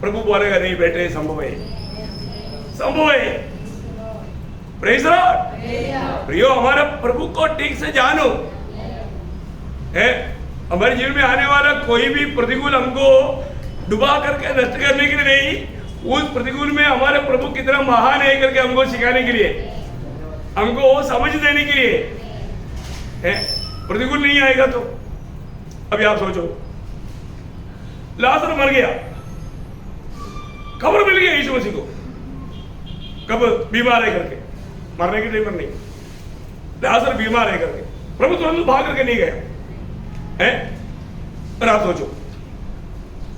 प्रभु बोलेगा नहीं बेटे संभव है, संभव है। Praise Lord. प्रियो हमारा प्रभु को ठीक से जानो। हमारे जीवन में आने वाला कोई भी प्रतिकूल हमको डुबा करके नष्ट करने के लिए नहीं, उस प्रतिकूल में हमारे प्रभु कितना महान है करके हमको सिखाने के लिए, हमको वो समझ देने के लिए। प्रतिकूल नहीं आएगा तो अभी आप सोचो, लाजर मर गया, खबर मिल गया यीशु मसीह को, कब? बीमार है करके, मरने के टाइम पर नहीं, लाजर बीमार है करके। प्रभु तुरंत भाग करके नहीं गया है। पर आप सोचो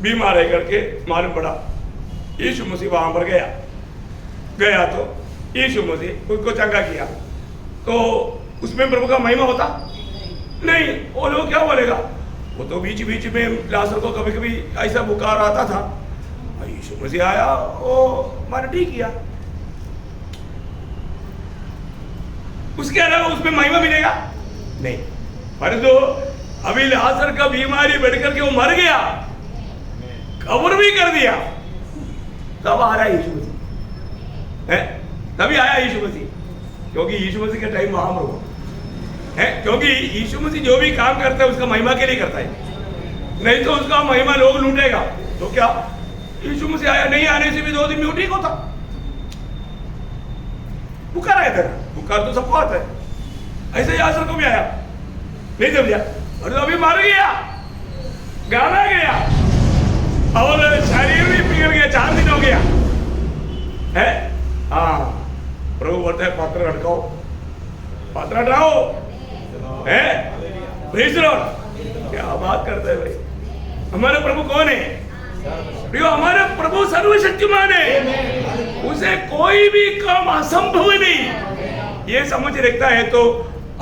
बीमार है करके मालूम पड़ा यीशु मसीह वहां पर गया तो यीशु मसीह उसको चंगा किया, तो उसमें प्रभु का महिमा होता नहीं। वो लोग क्या बोलेगा, वो तो बीच बीच में लाजर को कभी कभी ऐसा बुखार आता था, यीशु मसीह आया, वो मैंने ठीक किया। उसके अलावा उसमें महिमा मिलेगा नहीं। परंतु अभी लाजर का बीमारी बढ़ करके वो मर गया, कवर भी कर दिया, तब आ रहा है यीशु मसीह है, तभी आया यीशु मसीह, क्योंकि यीशु मसीह का टाइम महाप्रभु है, क्योंकि यीशु मसीह जो भी काम करता है उसका महिमा के लिए करता है, नहीं तो उसका महिमा लोग लूटेगा। तो क्या यीशु मसीह आया, नहीं आने से भी 2 दिन में ठीक होता। बुखार आया था, बुखार तो सबको आता है, ऐसे ही आसर को भी आया, नहीं समझा, और तो अभी मर गया, गाना गया और शरीर भी पिघल गया, 4 दिन हो गया है। हाँ, प्रभु बोलता है पात्र हटकाओ, पात्र हटाओ है। Praise the Lord. क्या बात करता है भाई, हमारे प्रभु कौन है? प्रियो, हमारे प्रभु सर्वशक्तिमान है, उसे कोई भी काम असंभव नहीं। ये समझ रखता है तो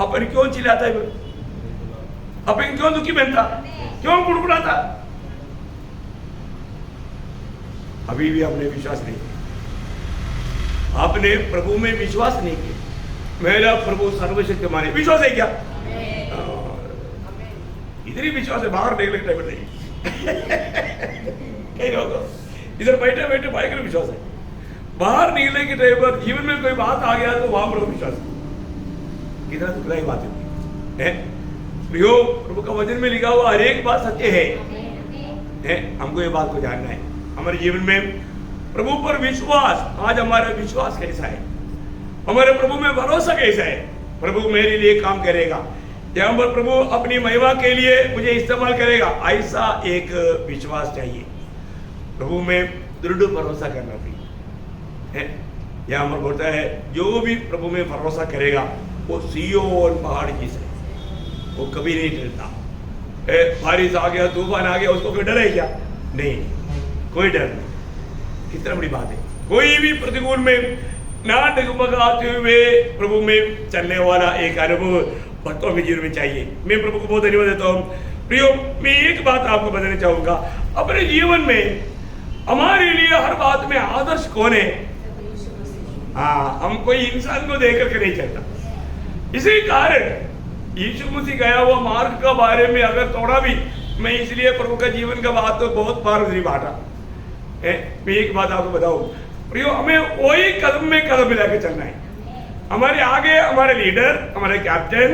अपन क्यों चिल्लाता है, अपन क्यों दुखी बनता, क्यों कुड़कुड़ाता? अभी भी आपने विश्वास नहीं किया, आपने प्रभु में विश्वास नहीं किया। मेरा प्रभु सर्वशक्तिमान है, विश्वास है क्या? इधर ही विश्वास है, बाहर देखने के टाइम नहीं। कई लोग इधर बैठे बैठे भयंकर विश्वास है, बाहर निकलने के टाइम पर जीवन में कोई बात आ गया तो वहां पर विश्वास कितना दुखदायी बात है। प्रियो, प्रभु का वचन में लिखा हुआ हर एक बात सत्य है। हमको ये बात को जानना है, हमारे जीवन में प्रभु पर विश्वास, आज हमारा विश्वास कैसा है, हमारे प्रभु में भरोसा कैसा है? प्रभु मेरे लिए काम करेगा, यहाँ पर प्रभु अपनी महिमा के लिए मुझे इस्तेमाल करेगा, ऐसा एक विश्वास चाहिए। प्रभु में दृढ़ भरोसा करना चाहिए। यहाँ पर बोलता है जो भी प्रभु में भरोसा करेगा वो सिय्योन पहाड़ की से, वो कभी नहीं डरता। बारिश आ गया, तूफान आ गया, उसको कोई डर है क्या? नहीं, कोई डर नहीं। कितना बड़ी बात है। कोई भी प्रतिकूल में ना डगमगाते हुए प्रभु में चलने वाला एक अनुभव भक्तों के जीवन में चाहिए। मैं प्रभु को बहुत धन्यवाद देता हूँ। प्रियो, मैं एक बात आपको बताना चाहूंगा, अपने जीवन में हमारे लिए हर बात में आदर्श कौन है? हाँ, हम कोई इंसान को देख करके नहीं चलता। इसी कारण यीशु मसीह गया हुआ मार्ग के बारे में अगर थोड़ा भी, मैं इसलिए प्रभु का जीवन का बात तो बहुत बार नहीं बांटा। मैं एक बात आपको बताऊं प्रियो, हमें वही कदम में कदम मिलाकर चलना है। हमारे आगे हमारे लीडर, हमारे कैप्टन,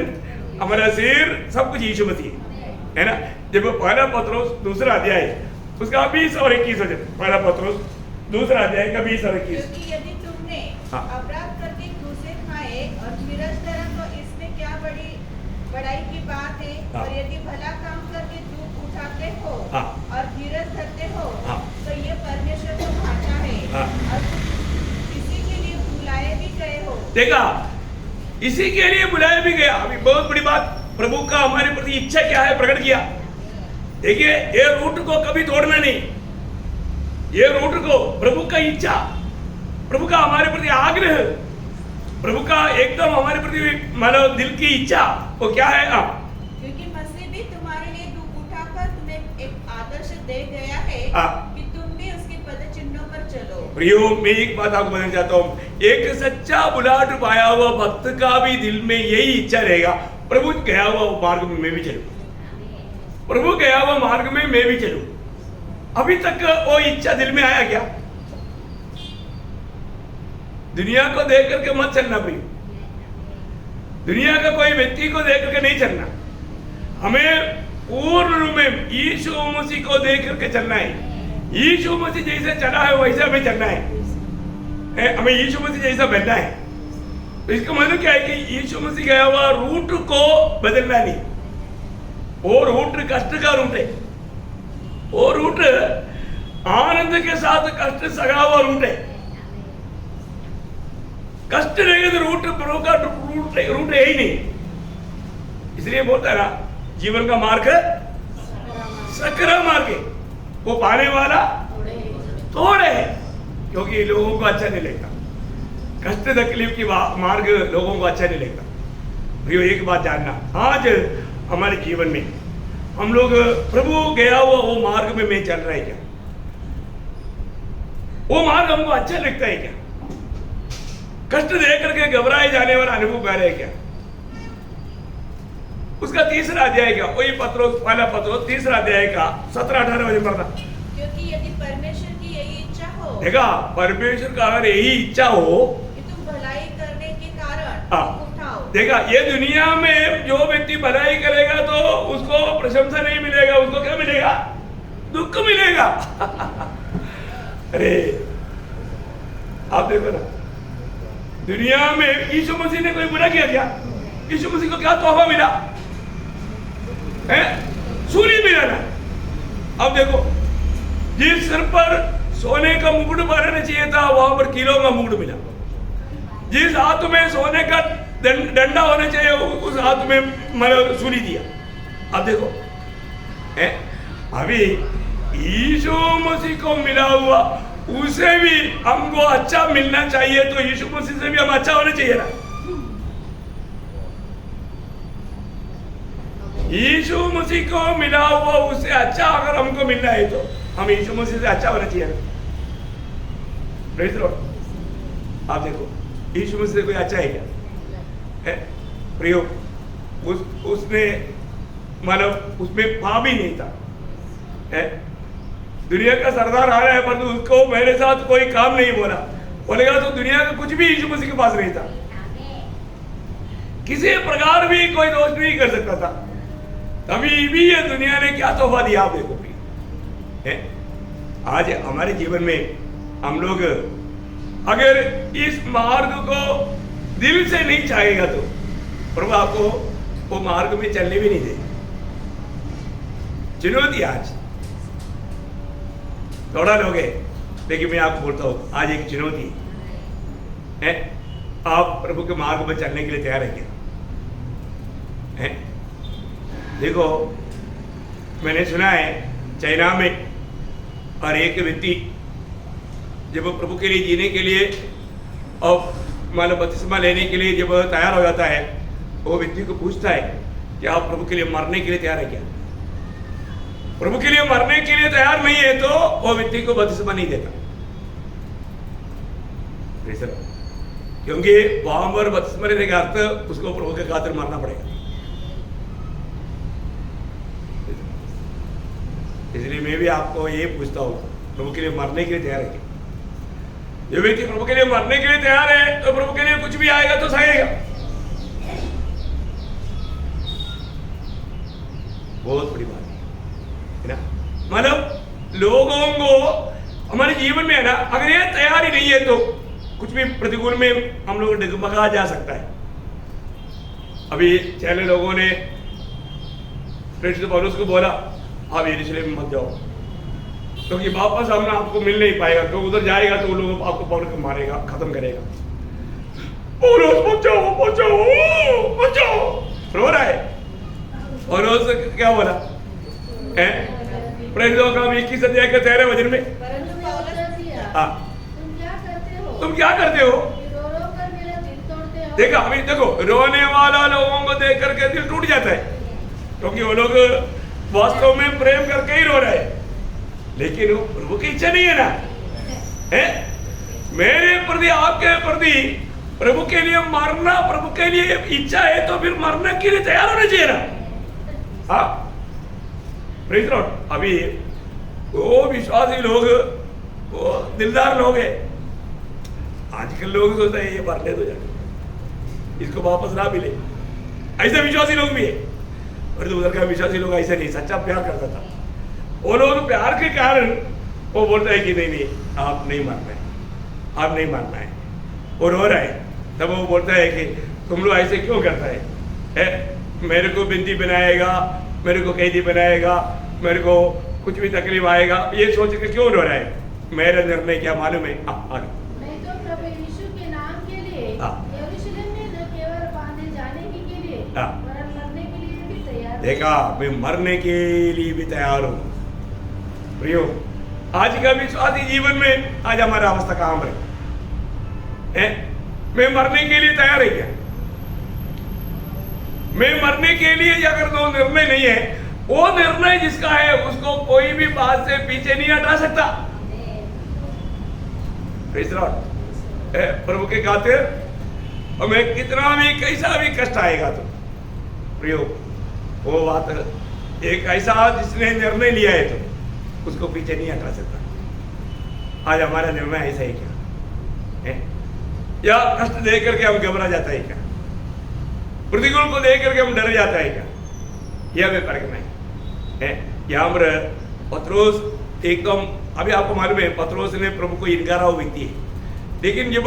हमारा सिर, सब कुछ यीशु मसीह है ना। जब पहला पत्रोस 2 अध्याय उसका 20 और 21 वचन, पहला पत्रोस 2 अध्याय का 20 और 21। क्योंकि यदि तुमने अपराध करके क्रूसे खाए और फिरस तरह तो इसमें क्या बड़ाई की बात है। और यदि भला काम करके दुख उठाते हो और धीरज धरते हो तो ये परमेश्वर को भाता है। और इसी के लिए बुलाए भी गए हो। देखा, इसी के लिए बुलाया भी गया। अभी बहुत बड़ी बात, प्रभु का हमारे प्रति इच्छा क्या है प्रकट किया। देखिए, ये रूट को कभी तोड़ना नहीं, ये रूट को प्रभु का इच्छा, प्रभु का हमारे प्रति आग्रह, प्रभु का एकदम हमारे प्रति मतलब दिल की इच्छा वो क्या है? क्योंकि मसीह भी तुम्हारे लिए दुख उठाकर तुम्हें एक आदर्श दे गया है कि तुम भी उसके पद चिन्हों पर चलो। प्रियो, मैं एक बात आपको बताना चाहता हूँ, एक सच्चा बुलाहट पाया हुआ भक्त का भी दिल में यही इच्छा रहेगा, प्रभु गया हुआ मार्ग में मैं भी चलूं, प्रभु गया हुआ मार्ग में मैं भी चलूं। अभी तक वो इच्छा दिल में आया क्या? दुनिया को देख करके मत चलना प्रिय, दुनिया का कोई व्यक्ति को देख करके नहीं चलना। हमें पूर्ण रूप में यीशु मसीह को देख करके चलना है। यीशु मसीह जैसे चला है वैसे हमें चलना है, हमें यीशु मसीह जैसा बनना है। तो इसका मतलब क्या है कि यीशु मसीह गया हुआ रूट को बदलना नहीं। वो रूट कष्ट का रूट है, वो रूट आनंद के साथ कष्ट सगा हुआ रूट है। कष्ट रहेगा तो रूट प्रभु का रूट है ही नहीं। इसलिए बोलता है ना, जीवन का मार्ग सकरा मार्ग है, वो पाने वाला थोड़े है, क्योंकि लोगों को अच्छा नहीं लगता। कष्ट तकलीफ की मार्ग लोगों को अच्छा नहीं लगता। भैया, एक बात जानना, आज हमारे जीवन में हम लोग प्रभु गया हुआ वो मार्ग में मैं चल रहा है क्या? वो मार्ग हमको अच्छा लगता है क्या? कष्ट देख करके घबराए जाने वाला अनुभव कर रहे क्या? उसका 3रा अध्याय का, वही पत्रोस, पहला पत्रोस 3रा अध्याय का 17-18 वचन पढ़ना। क्योंकि यदि परमेश्वर की यही इच्छा हो देखा, परमेश्वर का अगर यही इच्छा हो, कि तुम भलाई करने के कारण हाँ। दुख उठाओ, देखा, ये दुनिया में जो व्यक्ति भलाई करेगा तो उसको प्रशंसा नहीं मिलेगा, उसको क्या मिलेगा? दुख मिलेगा। अरे आप देखो ना, दुनिया में यीशु मसीह ने कोई बुरा किया क्या? यीशु मसीह को क्या तोहफा मिला है? सूर्य मिला ना। अब देखो, जिस सिर पर सोने का मुकुट पहनना चाहिए था वहां पर कीलों का मुकुट मिला। जिस हाथ में सोने का डंडा होना चाहिए उस हाथ में मतलब सूली दिया। अब देखो है, अभी यीशु मसीह को मिला हुआ उसे भी हमको अच्छा मिलना चाहिए, तो यीशु मसीह से भी हम अच्छा होना चाहिए ना। यीशु मसीह को मिला हुआ उससे अच्छा अगर हमको मिलना है तो हम यीशु मसीह से अच्छा होना चाहिए ना। Praise the Lord. आप देखो, यीशु मसीह से कोई अच्छा है क्या? है प्रियो, उसने मतलब उसमें पाप ही नहीं था। है दुनिया का सरदार आ रहा है पर उसको मेरे साथ कोई काम नहीं बोलेगा तो दुनिया का कुछ भी यीशु मसीह के पास नहीं था। किसी प्रकार भी कोई दोष नहीं कर सकता था। तभी भी ये दुनिया ने क्या तोहफा दिया आप देखो है। आज हमारे जीवन में हम लोग अगर इस मार्ग को दिल से नहीं चाहेगा तो प्रभु आपको वो मार्ग में चलने भी नहीं दे। चुनौती आज थोड़ा लोग है, लेकिन मैं आपको बोलता हूं आज एक चुनौती है। आप प्रभु के मार्ग पर चलने के लिए तैयार है क्या? है देखो, मैंने सुना है चाइना में और एक व्यक्ति जब वो प्रभु के लिए जीने के लिए और मतलब बपतिस्मा लेने के लिए जब तैयार हो जाता है, वो व्यक्ति को पूछता है कि आप प्रभु के लिए मरने के लिए तैयार है क्या? प्रभु के लिए मरने के लिए तैयार नहीं है तो वो व्यक्ति को बपतिस्मा नहीं देता। क्योंकि वहां पर बपतिस्मा लेने का अर्थ उसको प्रभु के खातिर मरना पड़ेगा। इसलिए मैं भी आपको ये पूछता हूँ, प्रभु के लिए मरने के लिए तैयार है क्या? जो व्यक्ति प्रभु के लिए मरने के लिए तैयार है तो प्रभु के लिए कुछ भी आएगा तो सहेगा। बहुत बड़ी बात है ना। मतलब लोगों को हमारे जीवन में है ना, अगर ये तैयारी नहीं है तो कुछ भी प्रतिकूल में हम लोग डगमगा जा सकता है। अभी चैले लोगों ने प्रेरित पौलुस को बोला आप यरूशलेम मत जाओ क्योंकि वापस हम आपको मिल नहीं पाएगा, तो उधर जाएगा तो लोग आपको पकड़ कर मारेगा, खत्म करेगा। पौलुस बचाओ रो रहा है। पौलुस क्या बोला है? प्रेरितों का 21 अध्याय के 13 वचन में परंतु पौलुस ने दिया, हाँ, तुम क्या करते हो? रो कर मेरा दिल तोड़ते हो। देखा, अभी देखो, रोने वाला लोगों को देख करके दिल टूट जाता है क्योंकि वो लोग वास्तव में प्रेम करके ही रो रहे हैं, लेकिन वो प्रभु की इच्छा नहीं है ना। है मेरे प्रति आपके प्रति प्रभु के लिए मरना, प्रभु के लिए इच्छा है तो फिर मरने के लिए तैयार होना चाहिए ना। हाँ प्रेज़ द लॉर्ड। अभी वो विश्वासी लोग, वो दिलदार लोग हैं। आजकल लोग सोचते हैं ये मरने दो जाके, इसको वापस ना मिले, ऐसे विश्वासी लोग भी है। और उधर का विश्वासी लोग ऐसे नहीं, सच्चा प्यार करता था। वो लोग प्यार के कारण वो बोलते हैं कि नहीं आप नहीं मानना है, आप नहीं मानना है। वो रो रहा है, तब वो बोलता है कि तुम लोग ऐसे क्यों करता है? मेरे को बंदी बनाएगा, मेरे को कैदी बनाएगा, मेरे को कुछ भी तकलीफ आएगा, ये सोच के क्यों रो रहा है? मेरा निर्णय क्या मालूम है? मैं तो प्रभु यीशु के नाम के लिए यरूशलेम में न केवल बांधे जाने के लिए वरन मरने के लिए भी तैयार। देखा, मैं मरने के लिए भी तैयार हूँ। प्रियो, आज का विश्वासी जीवन में आज हमारा अवस्था कहाँ पर है? मैं मरने के लिए तैयार है क्या? मैं मरने के लिए अगर दो निर्णय नहीं है, वो निर्णय जिसका है उसको कोई भी बात से पीछे नहीं हटा सकता। Praise the Lord. प्रभु के खातिर हमें कितना भी कैसा भी कष्ट आएगा तो प्रियो, वो बात एक ऐसा जिसने निर्णय लिया है तो उसको पीछे नहीं हटा सकता। आज हमारा निर्णय ऐसा ही क्या है? या कष्ट दे करके हम घबरा जाता है क्या? प्रतिकूल को देख करके हम डर जाता है क्या? यह भी फर्क नहीं है। यहाँ पर पत्रोस एकदम, अभी आपको मालूम है पत्रोस ने प्रभु को इनकारा हुआ व्यक्ति है, लेकिन जब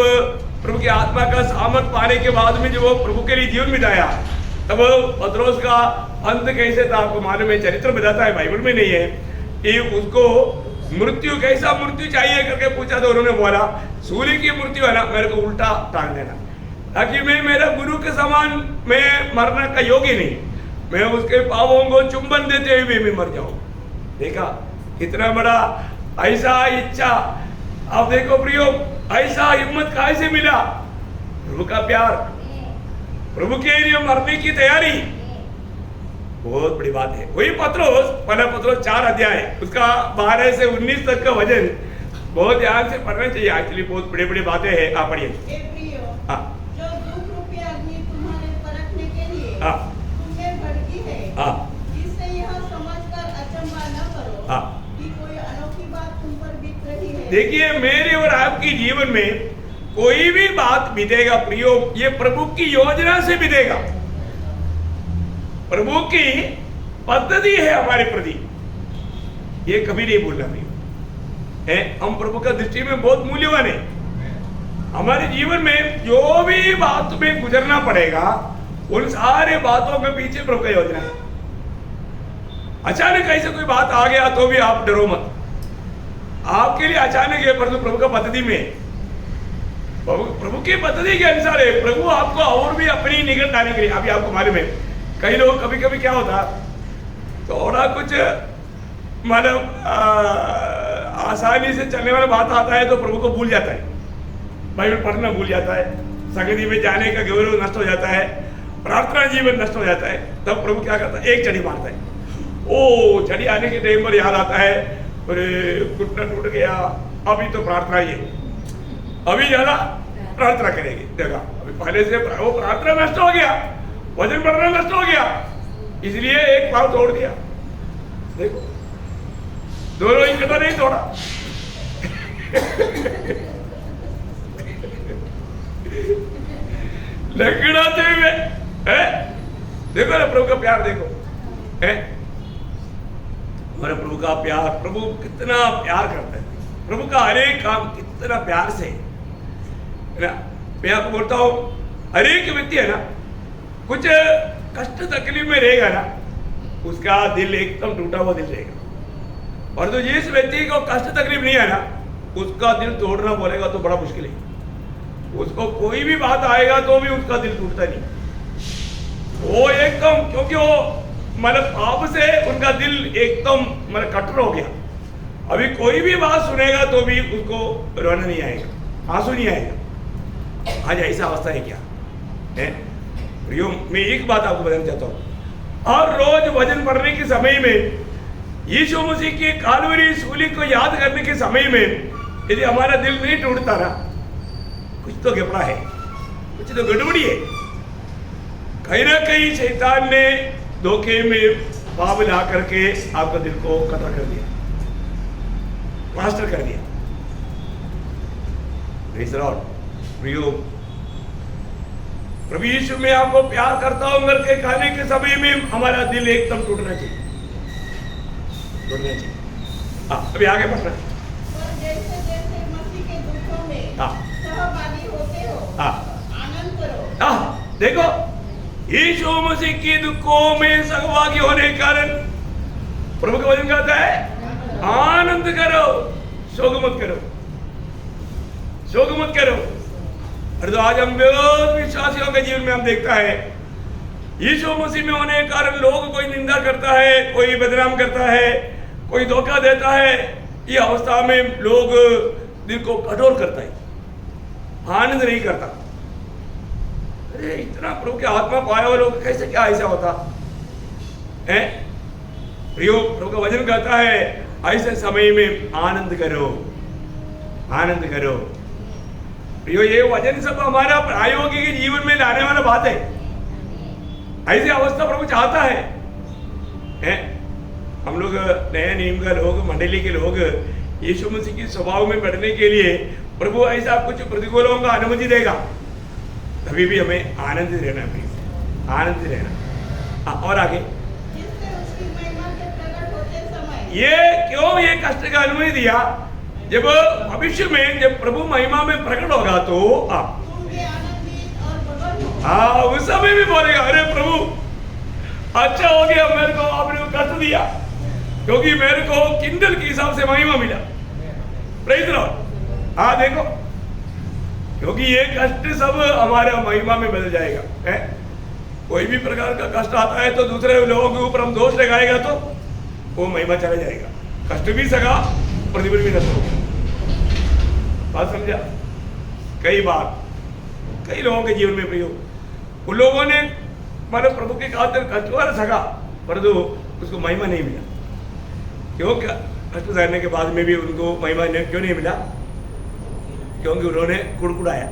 प्रभु की आत्मा का सामर्थ पाने के बाद में जब वो प्रभु के लिए जीवन बिताया, तब पत्रोस का अंत कैसे था आपको मालूम है, चरित्र बताता है, बाइबल में नहीं है कि उसको मृत्यु, कैसा मृत्यु चाहिए करके पूछा तो उन्होंने बोला सूर्य की मृत्यु है ना, मेरे को उल्टा टांग देना, ताकि मैं मेरा गुरु के समान मैं मरने का योग्य नहीं, मैं उसके पापों को चुंबन देते हुए मैं मर जाऊं। देखा कितना बड़ा ऐसा इच्छा। अब देखो प्रियो, ऐसा हिम्मत कहाँ से मिला? प्रभु का प्यार, प्रभु के लिए मरने की तैयारी, बहुत बड़ी बात है। वही पत्रोस, पहला पत्रोस 4 अध्याय, उसका 12 से 19 तक का वजन बहुत ध्यान से पढ़ना चाहिए। एक्चुअली बहुत बड़ी बड़ी बातें हैं। आप पढ़िए। हाँ, जो दुख रूपी अग्नि तुम्हारे परखने के लिए हाँ, तुम्हें भड़की है, हाँ, इससे यह समझकर अचंभा न करो हाँ। कि कोई अनोखी बात तुम पर बीत रही है। देखिए, मेरे और आपकी जीवन में कोई भी बात बीतेगा प्रियो, ये प्रभु की योजना से बीतेगा। प्रभु की पद्धति है हमारे प्रति, ये कभी नहीं भूलना प्रियो है। हम प्रभु का दृष्टि में बहुत मूल्यवान है। हमारे जीवन में जो भी बात में गुजरना पड़ेगा, उन सारे बातों के पीछे प्रभु का योजना है। अचानक ऐसे कोई बात आ गया तो भी आप डरो मत, आपके लिए अचानक है, परंतु प्रभु का पद्धति में, प्रभु की पद्धति के अनुसार है। प्रभु आपको और भी अपनी निकट लाने के लिए, अभी आपको मालूम है कई लोग कभी कभी क्या होता, थोड़ा कुछ मतलब आसानी से चलने वाला बात आता है तो प्रभु को भूल जाता है, बाइबल पढ़ना भूल जाता है, संगति में जाने का गौरव नष्ट हो जाता है, प्रार्थना जीवन नष्ट हो जाता है। तब प्रभु क्या करता है? एक छड़ी मारता है। ओ छड़ी आने के टाइम पर याद आता है, अरे घुटना टूट गया, अभी तो प्रार्थना ही है, अभी ज्यादा प्रार्थना करेगी। देखा, अभी पहले से वो प्रार्थना नष्ट हो गया, वजन बढ़ना नष्ट हो गया, इसलिए एक पाँव तोड़ दिया। देखो, दोनों इकट्ठा नहीं तोड़ा। लकड़ाते हुए है। देखो ना प्रभु का प्यार, देखो है हमारे प्रभु का प्यार। प्रभु कितना प्यार करता है, प्रभु का हर एक काम कितना प्यार से है ना। मैं आपको बोलता हूँ, हर एक व्यक्ति है ना, कुछ कष्ट तकलीफ में रहेगा ना, उसका दिल एकदम टूटा हुआ दिल रहेगा। और तो जिस व्यक्ति को कष्ट तकलीफ नहीं है ना, उसका दिल तोड़ना बोलेगा तो बड़ा मुश्किल है। उसको कोई भी बात आएगा तो भी उसका दिल टूटता नहीं, वो एकदम, क्योंकि वो मतलब पाप से उनका दिल एकदम मतलब कठोर हो गया। अभी कोई भी बात सुनेगा तो भी उसको रोना नहीं आएगा, आंसू नहीं आएगा। आज ऐसा अवस्था है क्या है प्रियो? मैं एक बात आपको बताना चाहता हूँ, और रोज वजन बढ़ने के समय में, यीशु मसीह की कालवरी सूली को याद करने के समय में यदि हमारा दिल नहीं टूटता ना, कुछ तो गड़बड़ा है, कुछ तो गड़बड़ी है। कहीं ना कहीं शैतान ने धोखे में पाप ला करके आपका दिल को कतरा कर दिया, प्लास्टर कर दिया। प्रियो, प्रभु यीशु में आपको प्यार करता हूं करके खाने के समय में हमारा दिल एकदम टूटना चाहिए, टूटना चाहिए। अभी आगे बढ़ना। और जैसे जैसे मसीह के दुखों में सहभागी होते हो, आनंद करो। देखो, यीशु मसीह के दुखों में सहभागी होने के कारण प्रभु का वचन कहता है, आनंद करो, शोक मत करो, शोक मत करो। अरे तो आज हम बहुत विश्वासियों के जीवन में हम देखता है, यीशु मसीह में होने के कारण लोग कोई निंदा करता है, कोई बदनाम करता है, कोई धोखा देता है। ये अवस्था में लोग दिल को कठोर करता है, आनंद नहीं करता। अरे इतना प्रभु के आत्मा पाया हुआ लोग कैसे, क्या ऐसा होता है? प्रियो, प्रभु का वचन कहता है, ऐसे समय में आनंद करो, आनंद करो। प्रियो, ये वचन सब हमारा प्रायोगिक जीवन में लाने वाला बात है। ऐसी अवस्था प्रभु चाहता है? हम लोग नया नियम का लोग, मंडली के लोग यीशु मसीह की स्वभाव में बढ़ने के लिए प्रभु ऐसा कुछ प्रतिकूलों का अनुमति देगा, तभी भी हमें आनंदित रहना प्रिय, आनंदित रहना। और आगे जिससे उसकी महिमा के प्रकट होते समय ये क्यों ये कष्ट का अनुमति दिया? जब भविष्य में जब प्रभु महिमा में प्रकट होगा तो तुम भी आनंदित और प्रबल हो। उस समय भी बोलेगा, अरे प्रभु अच्छा हो गया मेरे को आपने कष्ट दिया, क्योंकि मेरे को किंडल के हिसाब से महिमा मिला। Praise the Lord. देखो, क्योंकि ये कष्ट सब हमारे महिमा में बदल जाएगा है? कोई भी प्रकार का कष्ट आता है तो दूसरे लोगों के ऊपर हम दोष लगाएगा तो वो महिमा चला जाएगा। कष्ट भी सका, प्रतिफल भी नष्ट होगा। बात समझा? कई बार कई लोगों के जीवन में प्रयोग, उन लोगों ने मतलब प्रभु के खातिर कष्ट वाला सका, परंतु उसको महिमा नहीं मिला। क्यों? कष्ट सहने के बाद में भी उनको महिमा क्यों नहीं मिला? क्योंकि उन्होंने कुड़कुड़ाया,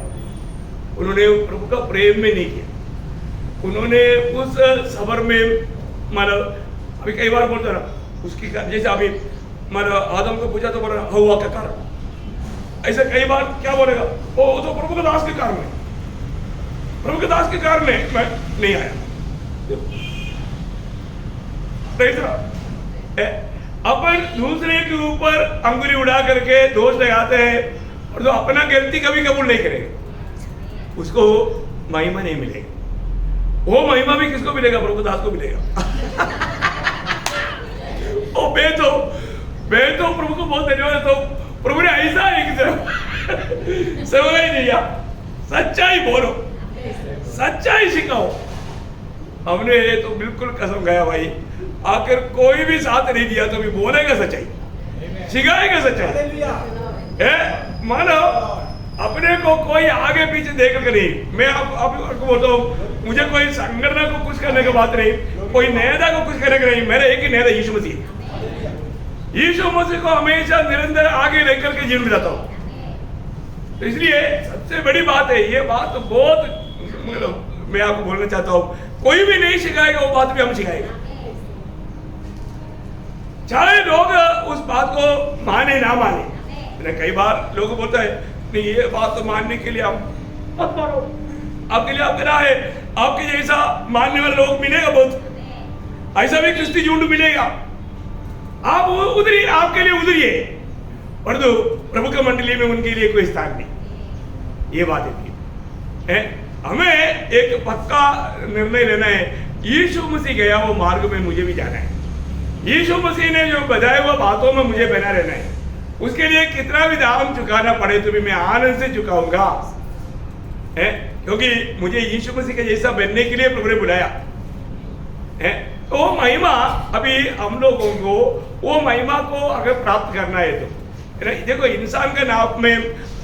उन्होंने प्रभु का प्रेम में नहीं किया, उन्होंने उस सबर में मतलब अभी कई बार बोलते ना उसकी, जैसे अभी मतलब आदम को पूछा तो बोला हवा का कारण, ऐसा कई बार क्या बोलेगा, ओ तो प्रभु के दास के कारण है, प्रभु के दास के कारण है मैं नहीं आया। अपन दूसरे के ऊपर अंगुली उड़ा करके दोष लगाते हैं और जो अपना गलती कभी कबूल नहीं करेगा उसको महिमा नहीं मिलेगा। वो महिमा भी किसको मिलेगा? प्रभु दास को मिलेगा। ओ मैं तो प्रभु को बहुत धन्यवाद। तो प्रभु ने ऐसा एक समझ नहीं दिया, सच्चाई बोलो, सच्चाई सिखाओ। हमने तो बिल्कुल कसम खाया भाई, आखिर कोई भी साथ नहीं दिया तो भी बोलेगा सच्चाई, सिखाएगा सच्चाई। मानो अपने को कोई आगे पीछे देख कर नहीं, मैं आपको बोलता हूँ, मुझे कोई संगठन को कुछ करने की बात नहीं, कोई नेता को कुछ करने का नहीं, मेरा एक ही नेता यीशु मसीह। यीशु मसीह को हमेशा निरंतर आगे लेकर के जीवन बिताता हूँ। तो इसलिए सबसे बड़ी बात है, ये बात तो बहुत मैं आपको बोलना चाहता हूँ, कोई भी नहीं सिखाएगा वो बात भी हम सिखाएगा, चाहे लोग उस बात को माने ना माने। कई बार लोग बोलता है नहीं ये बात तो मानने के लिए आप मत मानो, आपके लिए आपका राह है, आपके जैसा मानने वाले लोग मिलेगा बहुत, ऐसा भी क्रिस्ती झुंड मिलेगा, आप उधरिए, आपके लिए उधरिए, परंतु प्रभु के मंडली में उनके लिए कोई स्थान नहीं। ये बात है, हमें एक पक्का निर्णय लेना है, यीशु मसीह गया वो मार्ग में मुझे भी जाना है, यीशु मसीह ने जो बजाए हुआ बातों में मुझे बना रहना है, उसके लिए कितना भी दाम चुकाना पड़े तो भी मैं आनंद से चुकाऊंगा, क्योंकि मुझे यीशु मसीह के जैसा बनने के लिए प्रभु ने बुलाया है। तो वो महिमा अभी हम लोगों को वो महिमा को अगर प्राप्त करना है तो देखो, इंसान का नाम में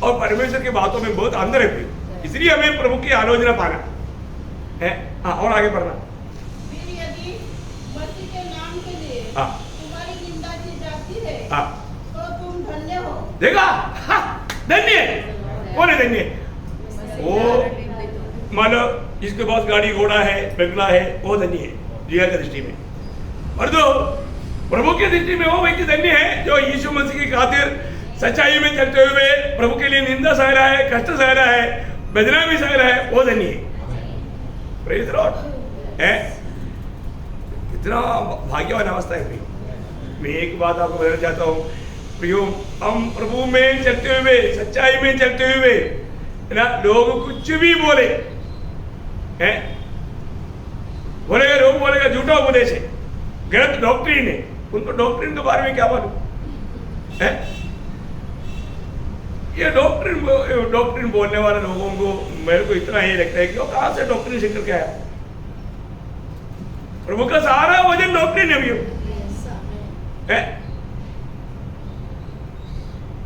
और परमेश्वर की बातों में बहुत अंतर है, इसलिए हमें प्रभु की आलोचना पाना है। और आगे बढ़ना, फिर यदि मसीह के नाम के लिए तुम्हारी निंदा की जाती है तो तुम धन्य हो। देखा, धन्य कौन है? धन्य वो मानो जिसके पास गाड़ी घोड़ा है, बंगला है, वो धन्य है दुनिया की दृष्टि में। और जो प्रभु की दृष्टि में वो व्यक्ति धन्य है जो यीशु मसीह की खातिर सच्चाई में चलते हुए प्रभु के लिए निंदा सह रहा है, कष्ट सह रहा है, वेदना भी सह रहा है, वो धन्य है। Praise the Lord. कितना भाग्यवान अवस्था है प्रियो। मैं एक बात आपको बताना चाहता हूँ प्रियो, हम प्रभु में चलते हुए, सच्चाई में चलते हुए है ना, लोग कुछ भी बोले हैं, बोलेगा, लोग बोलेगा झूठा उपदेश है, गलत डॉक्ट्रिन है, उनको डॉक्ट्रिन के बारे में क्या मालूम है? ये डॉक्ट्रिन बोलने वाले लोगों को मेरे को इतना ही लगता है कि वो कहां से डॉक्ट्रिन सीख करके आया। प्रभु का सारा वजन डॉक्ट्रिन है भैया,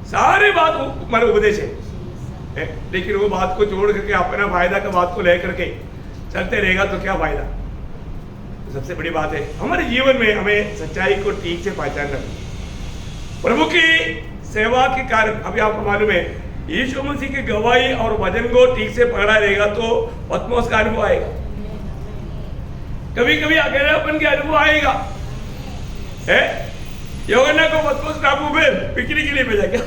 सारी बात मेरे उपदेश है, लेकिन वो बात को छोड़ करके अपना फायदा का बात को लेकर के चलते रहेगा तो क्या फायदा। तो सबसे बड़ी बात है हमारे जीवन में हमें सच्चाई को ठीक से पहचानना, प्रभु की सेवा के कारण। अभी आपको मालूम है यीशु मसीह की गवाही और वचन को ठीक से पकड़ा रहेगा तो पत्मोस का अनुभव आएगा, कभी कभी अकेलापन का अनुभव आएगा है, यूहन्ना को पतमोस टापू में बिक्री के लिए भेजा क्या?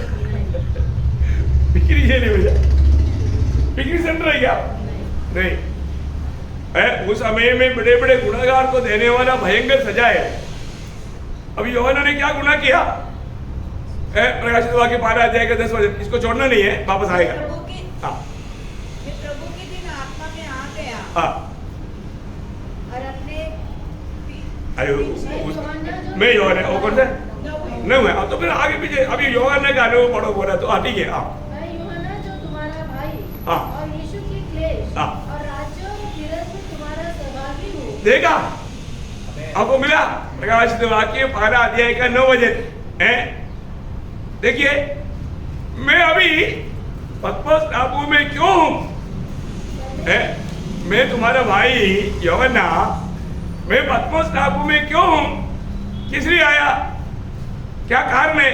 बिक्री के लिए भेजा? बिक्री सेंटर है क्या? नहीं। उस समय में बड़े बड़े गुनाहगार को देने वाला भयंकर सजा है। अभी यूहन्ना ने क्या गुनाह किया? प्रकाशित वाक्य 12 अध्याय के 10 वचन, इसको छोड़ना नहीं है, वापस आएगा। हाँ, ये प्रभु के दिन आत्मा में आ गया हाँ, और अपने अरे मैं यूहन्ना, वो कौन सा नहीं हुआ? अब तो फिर आगे पीछे अभी यूहन्ना का अनुभव पढ़ो बोला तो ठीक है। हाँ, मैं यूहन्ना जो तुम्हारा भाई हाँ। और यीशु की क्लेश हाँ। और राज्य और धीरज में तुम्हारा सहभागी हूँ। देखा आपको मिला प्रकाशित वाक्य 12 अध्याय का 9 वचन है। देखिए मैं अभी पतमोस टापू में क्यों हूं? मैं तुम्हारा भाई यूहन्ना, मैं पतमोस टापू में क्यों हूं? किस लिए आया? क्या कारण है?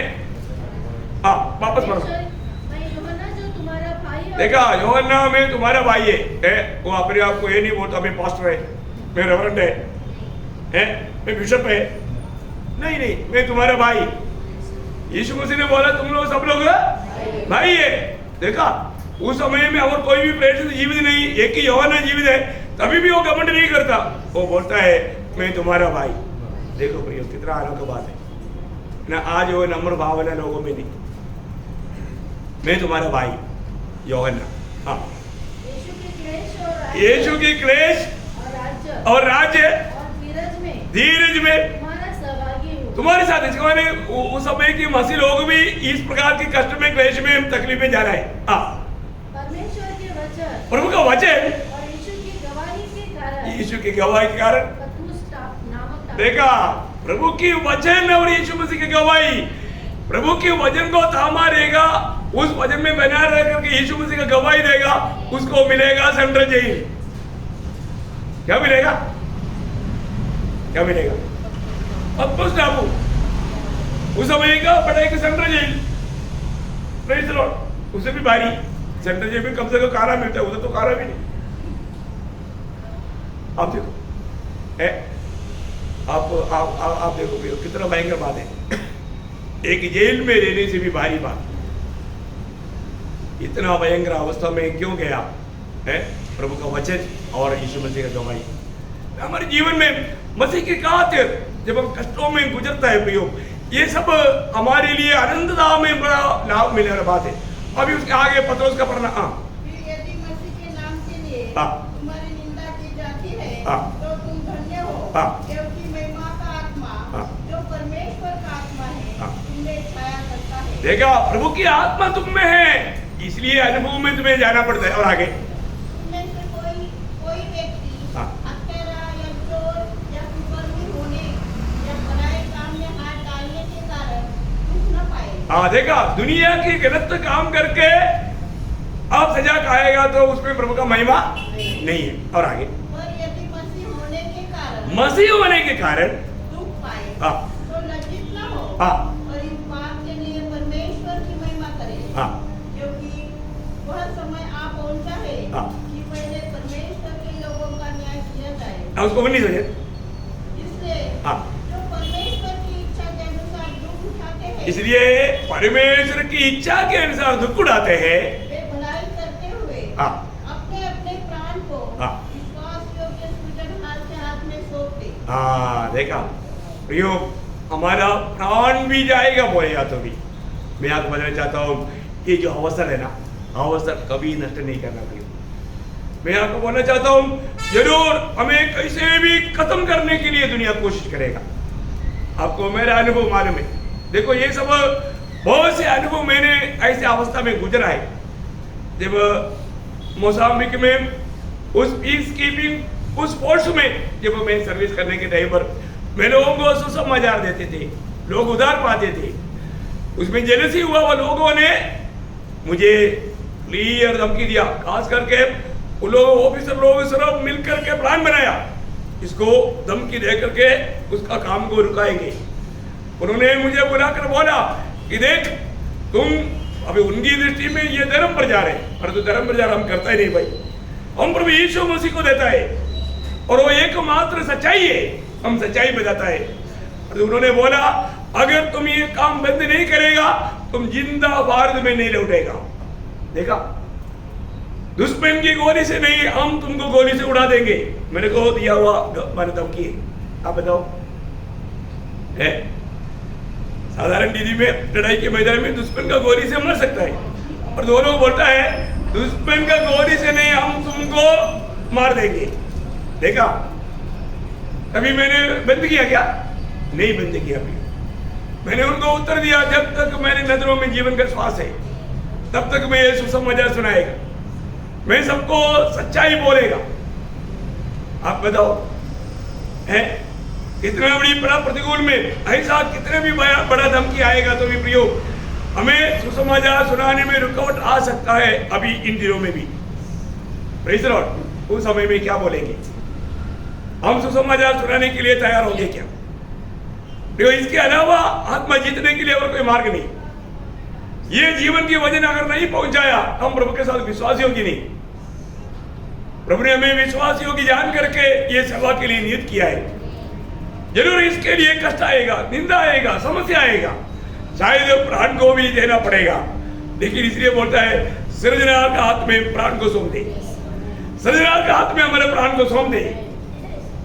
वापस पढ़ो। मैं यूहन्ना जो तुम्हारा भाई और देखा यूहन्ना मैं तुम्हारा भाई है। वो अपने आप को ये नहीं बोलता मैं पास्टर है, मैं रेवरेंड है, मैं बिशप है। नहीं नहीं, मैं तुम्हारा भाई। यीशु मसीह ने बोला तुम लोग सब लोग भाई है। देखा उस समय में और कोई भी प्रेरित जीवित नहीं, एक ही यूहन्ना जीवित है, तभी भी वो घमंड नहीं करता। वो बोलता है मैं तुम्हारा भाई। देखो प्रियो कितना अनोखा बात है ना। आज वो नम्र भावना लोगों में नहीं, मैं तुम्हारा भाई यूहन्ना। हाँ, यीशु की क्लेश और राज्य यीशु की क्लेश और राज्य और धीरज में तुम्हारा सहभागी हूँ। तुम्हारे साथ। इसके माने उस समय की मसीह लोग भी इस प्रकार के कष्ट में, क्लेश में, तकलीफ में जा रहे हैं। परमेश्वर के वचन प्रभु का वचन और यीशु की गवाही के कारण यीशु की गवाही के कारण। पतमोस नामक टापू देखा प्रभु की वचन और यीशु मसीह की गवाही। प्रभु के वचन को थामा रहेगा, उस वचन में बना रह करके यीशु मसीह का गवाही देगा, उसको मिलेगा सेंट्रल जेल। क्या मिलेगा? क्या मिलेगा? पतमोस टापू उस समय का बड़ा एक central jail. Praise the lord. उससे भी भारी सेंट्रल जेल में कम से कम कारा मिलता है, उधर तो कारा भी नहीं। आप देखो आप देखो भैया कितना भयंकर बात है। एक जेल में रहने से भी भारी बात। इतना भयंकर अवस्था में क्यों गया है? प्रभु का वचन और यीशु मसीह का गवाही। हमारे जीवन में मसीह के खातिर जब हम कष्टों में गुजरता है प्रियो, ये सब हमारे लिए आनंददा में बड़ा लाभ मिलने वाला बात है। अभी उसके आगे पत्रोस का पढ़ना। फिर यदि मसीह के नाम के लिए तुम्हारी निंदा की जाती है तो तुम धन्य हो, क्योंकि महिमा का आत्मा जो परमेश्वर का आत्मा है तुम में छाया करता है। देखा प्रभु की आत्मा तुम में है, इसलिए अनुभव में तुम्हें जाना पड़ता है। और आगे तुममें से कोई व्यक्ति हत्यारा या चोर या कुकर्मी होने या बुराई काम में हाथ डालने के कारण दुख न पाए। देखा दुनिया की गलत काम करके आप सजा खाएगा तो उसमें प्रभु का महिमा नहीं है। और आगे और यदि मसीह होने के कारण दुख पाए तो लज्जित न हो और इस बात के लिए परमेश्वर की महिमा करे, क्योंकि वह समय आ पहुंचा है कि पहले परमेश्वर के लोगों का न्याय किया जाए। उसको नहीं समझे। इसलिए जो परमेश्वर की इच्छा के अनुसार दुख उठाते हैं, इसलिए परमेश्वर की इच्छा के अनुसार दुख उठाते हैं, वे भलाई करते हुए अपने अपने प्राण को विश्वास योग्य सृजनहार के हाथ में सौंप दे। देखा प्रियो, हमारा प्राण भी जाएगा बोलेगा तो भी। मैं आपको बताना चाहता हूँ ये जो अवसर है ना, अवसर कभी नष्ट नहीं करना प्रियो। मैं आपको बोलना चाहता हूँ जरूर हमें कैसे भी खत्म करने के लिए दुनिया कोशिश करेगा। आपको मेरा अनुभव मालूम है। देखो ये सब बहुत से अनुभव मैंने ऐसे अवस्था में गुजरा है। जब मोजाम्बिक में उस पीस कीपिंग उस फोर्स में जब मैं सर्विस करने के टाइम पर मैं लोगों को सुसमाचार देते थे, लोग उधार पाते थे। उसमें जेलसी हुआ, वो लोगों ने मुझे क्लियर धमकी दिया, खास करके वो लोग ऑफिसर लोग सब मिलकर के प्लान बनाया, इसको धमकी दे करके उसका काम को रुकाएंगे। उन्होंने मुझे बुलाकर बोला कि देख तुम अभी उनकी दृष्टि में ये धर्म प्रचार है, पर तो धर्म प्रचार हम करता ही नहीं भाई, हम प्रभु यीशु मसीह को देता है और वो एकमात्र सच्चाई है, हम सच्चाई बताता है। तो उन्होंने बोला अगर तुम ये काम बंद नहीं करेगा तुम जिंदा भारत में नहीं लौटेगा। देखा, दुश्मन की गोली से नहीं, हम तुमको गोली से उड़ा देंगे। मेरे को दिया हुआ मैंने धमकी है, आप बताओ है? साधारण दीदी में लड़ाई के मैदान में दुश्मन का गोली से मर सकता है, और दोनों बोलता है दुश्मन का गोली से नहीं, हम तुमको मार देंगे। देखा, कभी मैंने बंद किया क्या? नहीं बंद किया। मैंने उनको उत्तर दिया, जब तक मेरी नजरों में जीवन का श्वास है तब तक मैं ये सुसमाचार सुनाएगा, मैं सबको सच्चाई बोलेगा। आप बताओ है कितना बड़ी बड़ा प्रतिकूल में ऐसा कितने भी बड़ा धमकी आएगा तो भी प्रियो हमें सुसमाचार सुनाने में रुकावट आ सकता है। अभी इन दिनों में भी प्रेज़ द लॉर्ड, उस समय में क्या बोलेंगे? हम सुसमाचार सुनाने के लिए तैयार होंगे क्या? देखो, इसके अलावा आत्मा जीतने के लिए और कोई मार्ग नहीं। ये जीवन की वजन अगर नहीं पहुंचाया हम प्रभु के साथ विश्वासियों की नहीं। प्रभु ने हमें विश्वासियों की जान करके ये सेवा के लिए नियुक्त किया है। जरूर इसके लिए कष्ट आएगा, निंदा आएगा, समस्या आएगा, शायद प्राण को भी देना पड़ेगा, लेकिन इसलिए बोलता है सृजनहार के हाथ में प्राण को सौंप दे, सृजनहार के हाथ में हमारे प्राण को सौंप दे,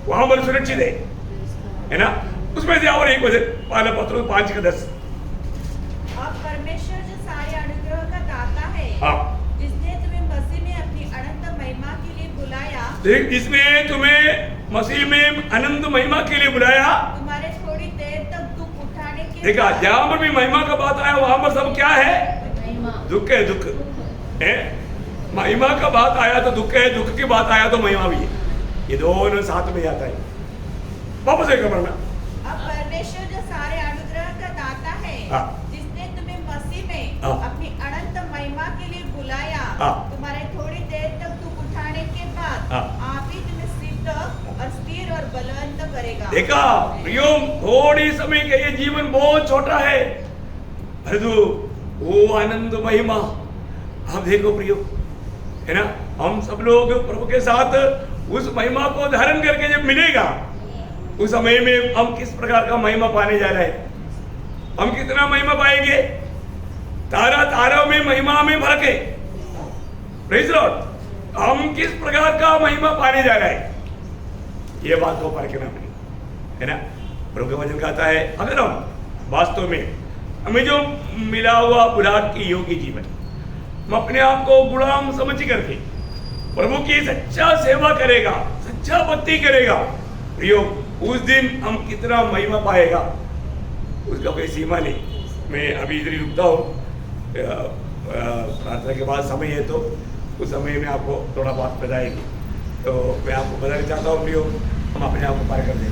वहां पर सुरक्षित है ना। उसमें से और एक वचन पहला पत्रोस 5:10, अब परमेश्वर जो सारे अनुग्रह का दाता है, हाँ, जिसने तुम्हें मसीह में अपनी अनंत महिमा के लिए बुलाया, इसने तुम्हें मसीह में अनंत महिमा के लिए बुलाया। तुम्हारे थोड़ी देर तक दुख उठाने के देखा, जहां पर भी महिमा का बात आया वहां पर सब क्या है? महिमा, दुख है, दुख है। महिमा का बात आया तो दुख है, दुख की बात आया तो महिमा भी है, ये दोनों साथ में आता है। वापस एक करना, अब परमेश्वर जो सारे अनुग्रह का दाता है, हाँ, जिसने तुम्हें मसीह में हाँ, अपनी अनंत महिमा के लिए बुलाया, हाँ, तुम्हारे थोड़ी देर तक दुख उठाने के बाद हाँ, आप ही तुम्हें सिद्ध और स्थिर और बलवंत करेगा। देखा प्रियो, थोड़ी समय का ये जीवन बहुत छोटा है, परंतु वो आनंद महिमा आप देखो प्रियो, है ना। हम सब लोग प्रभु के साथ उस महिमा को धारण करके जब मिलेगा उस समय में हम किस प्रकार का महिमा पाने जा रहे हैं, हम कितना महिमा पाएंगे। तारा तारों में महिमा में फर्क है, प्रेज़ द लॉर्ड। हम किस प्रकार का महिमा पाने जा रहे हैं ये बात को परखना है ना। प्रभु का वचन कहता है अगर हम वास्तव में हमें जो मिला हुआ बुलाहट की योगी जीवन, हम अपने आप को गुलाम समझ करके प्रभु की सच्चा सेवा करेगा, सच्चा भक्ति करेगा, प्रियो उस दिन हम कितना महिमा पाएगा उसका कोई सीमा नहीं। मैं अभी इधर ही रुकता हूँ, प्रार्थना के बाद समय है तो उस समय में आपको थोड़ा बहुत बताएंगे। तो मैं आपको बताना चाहता हूँ प्रियो, हम अपने आप को पार कर दें।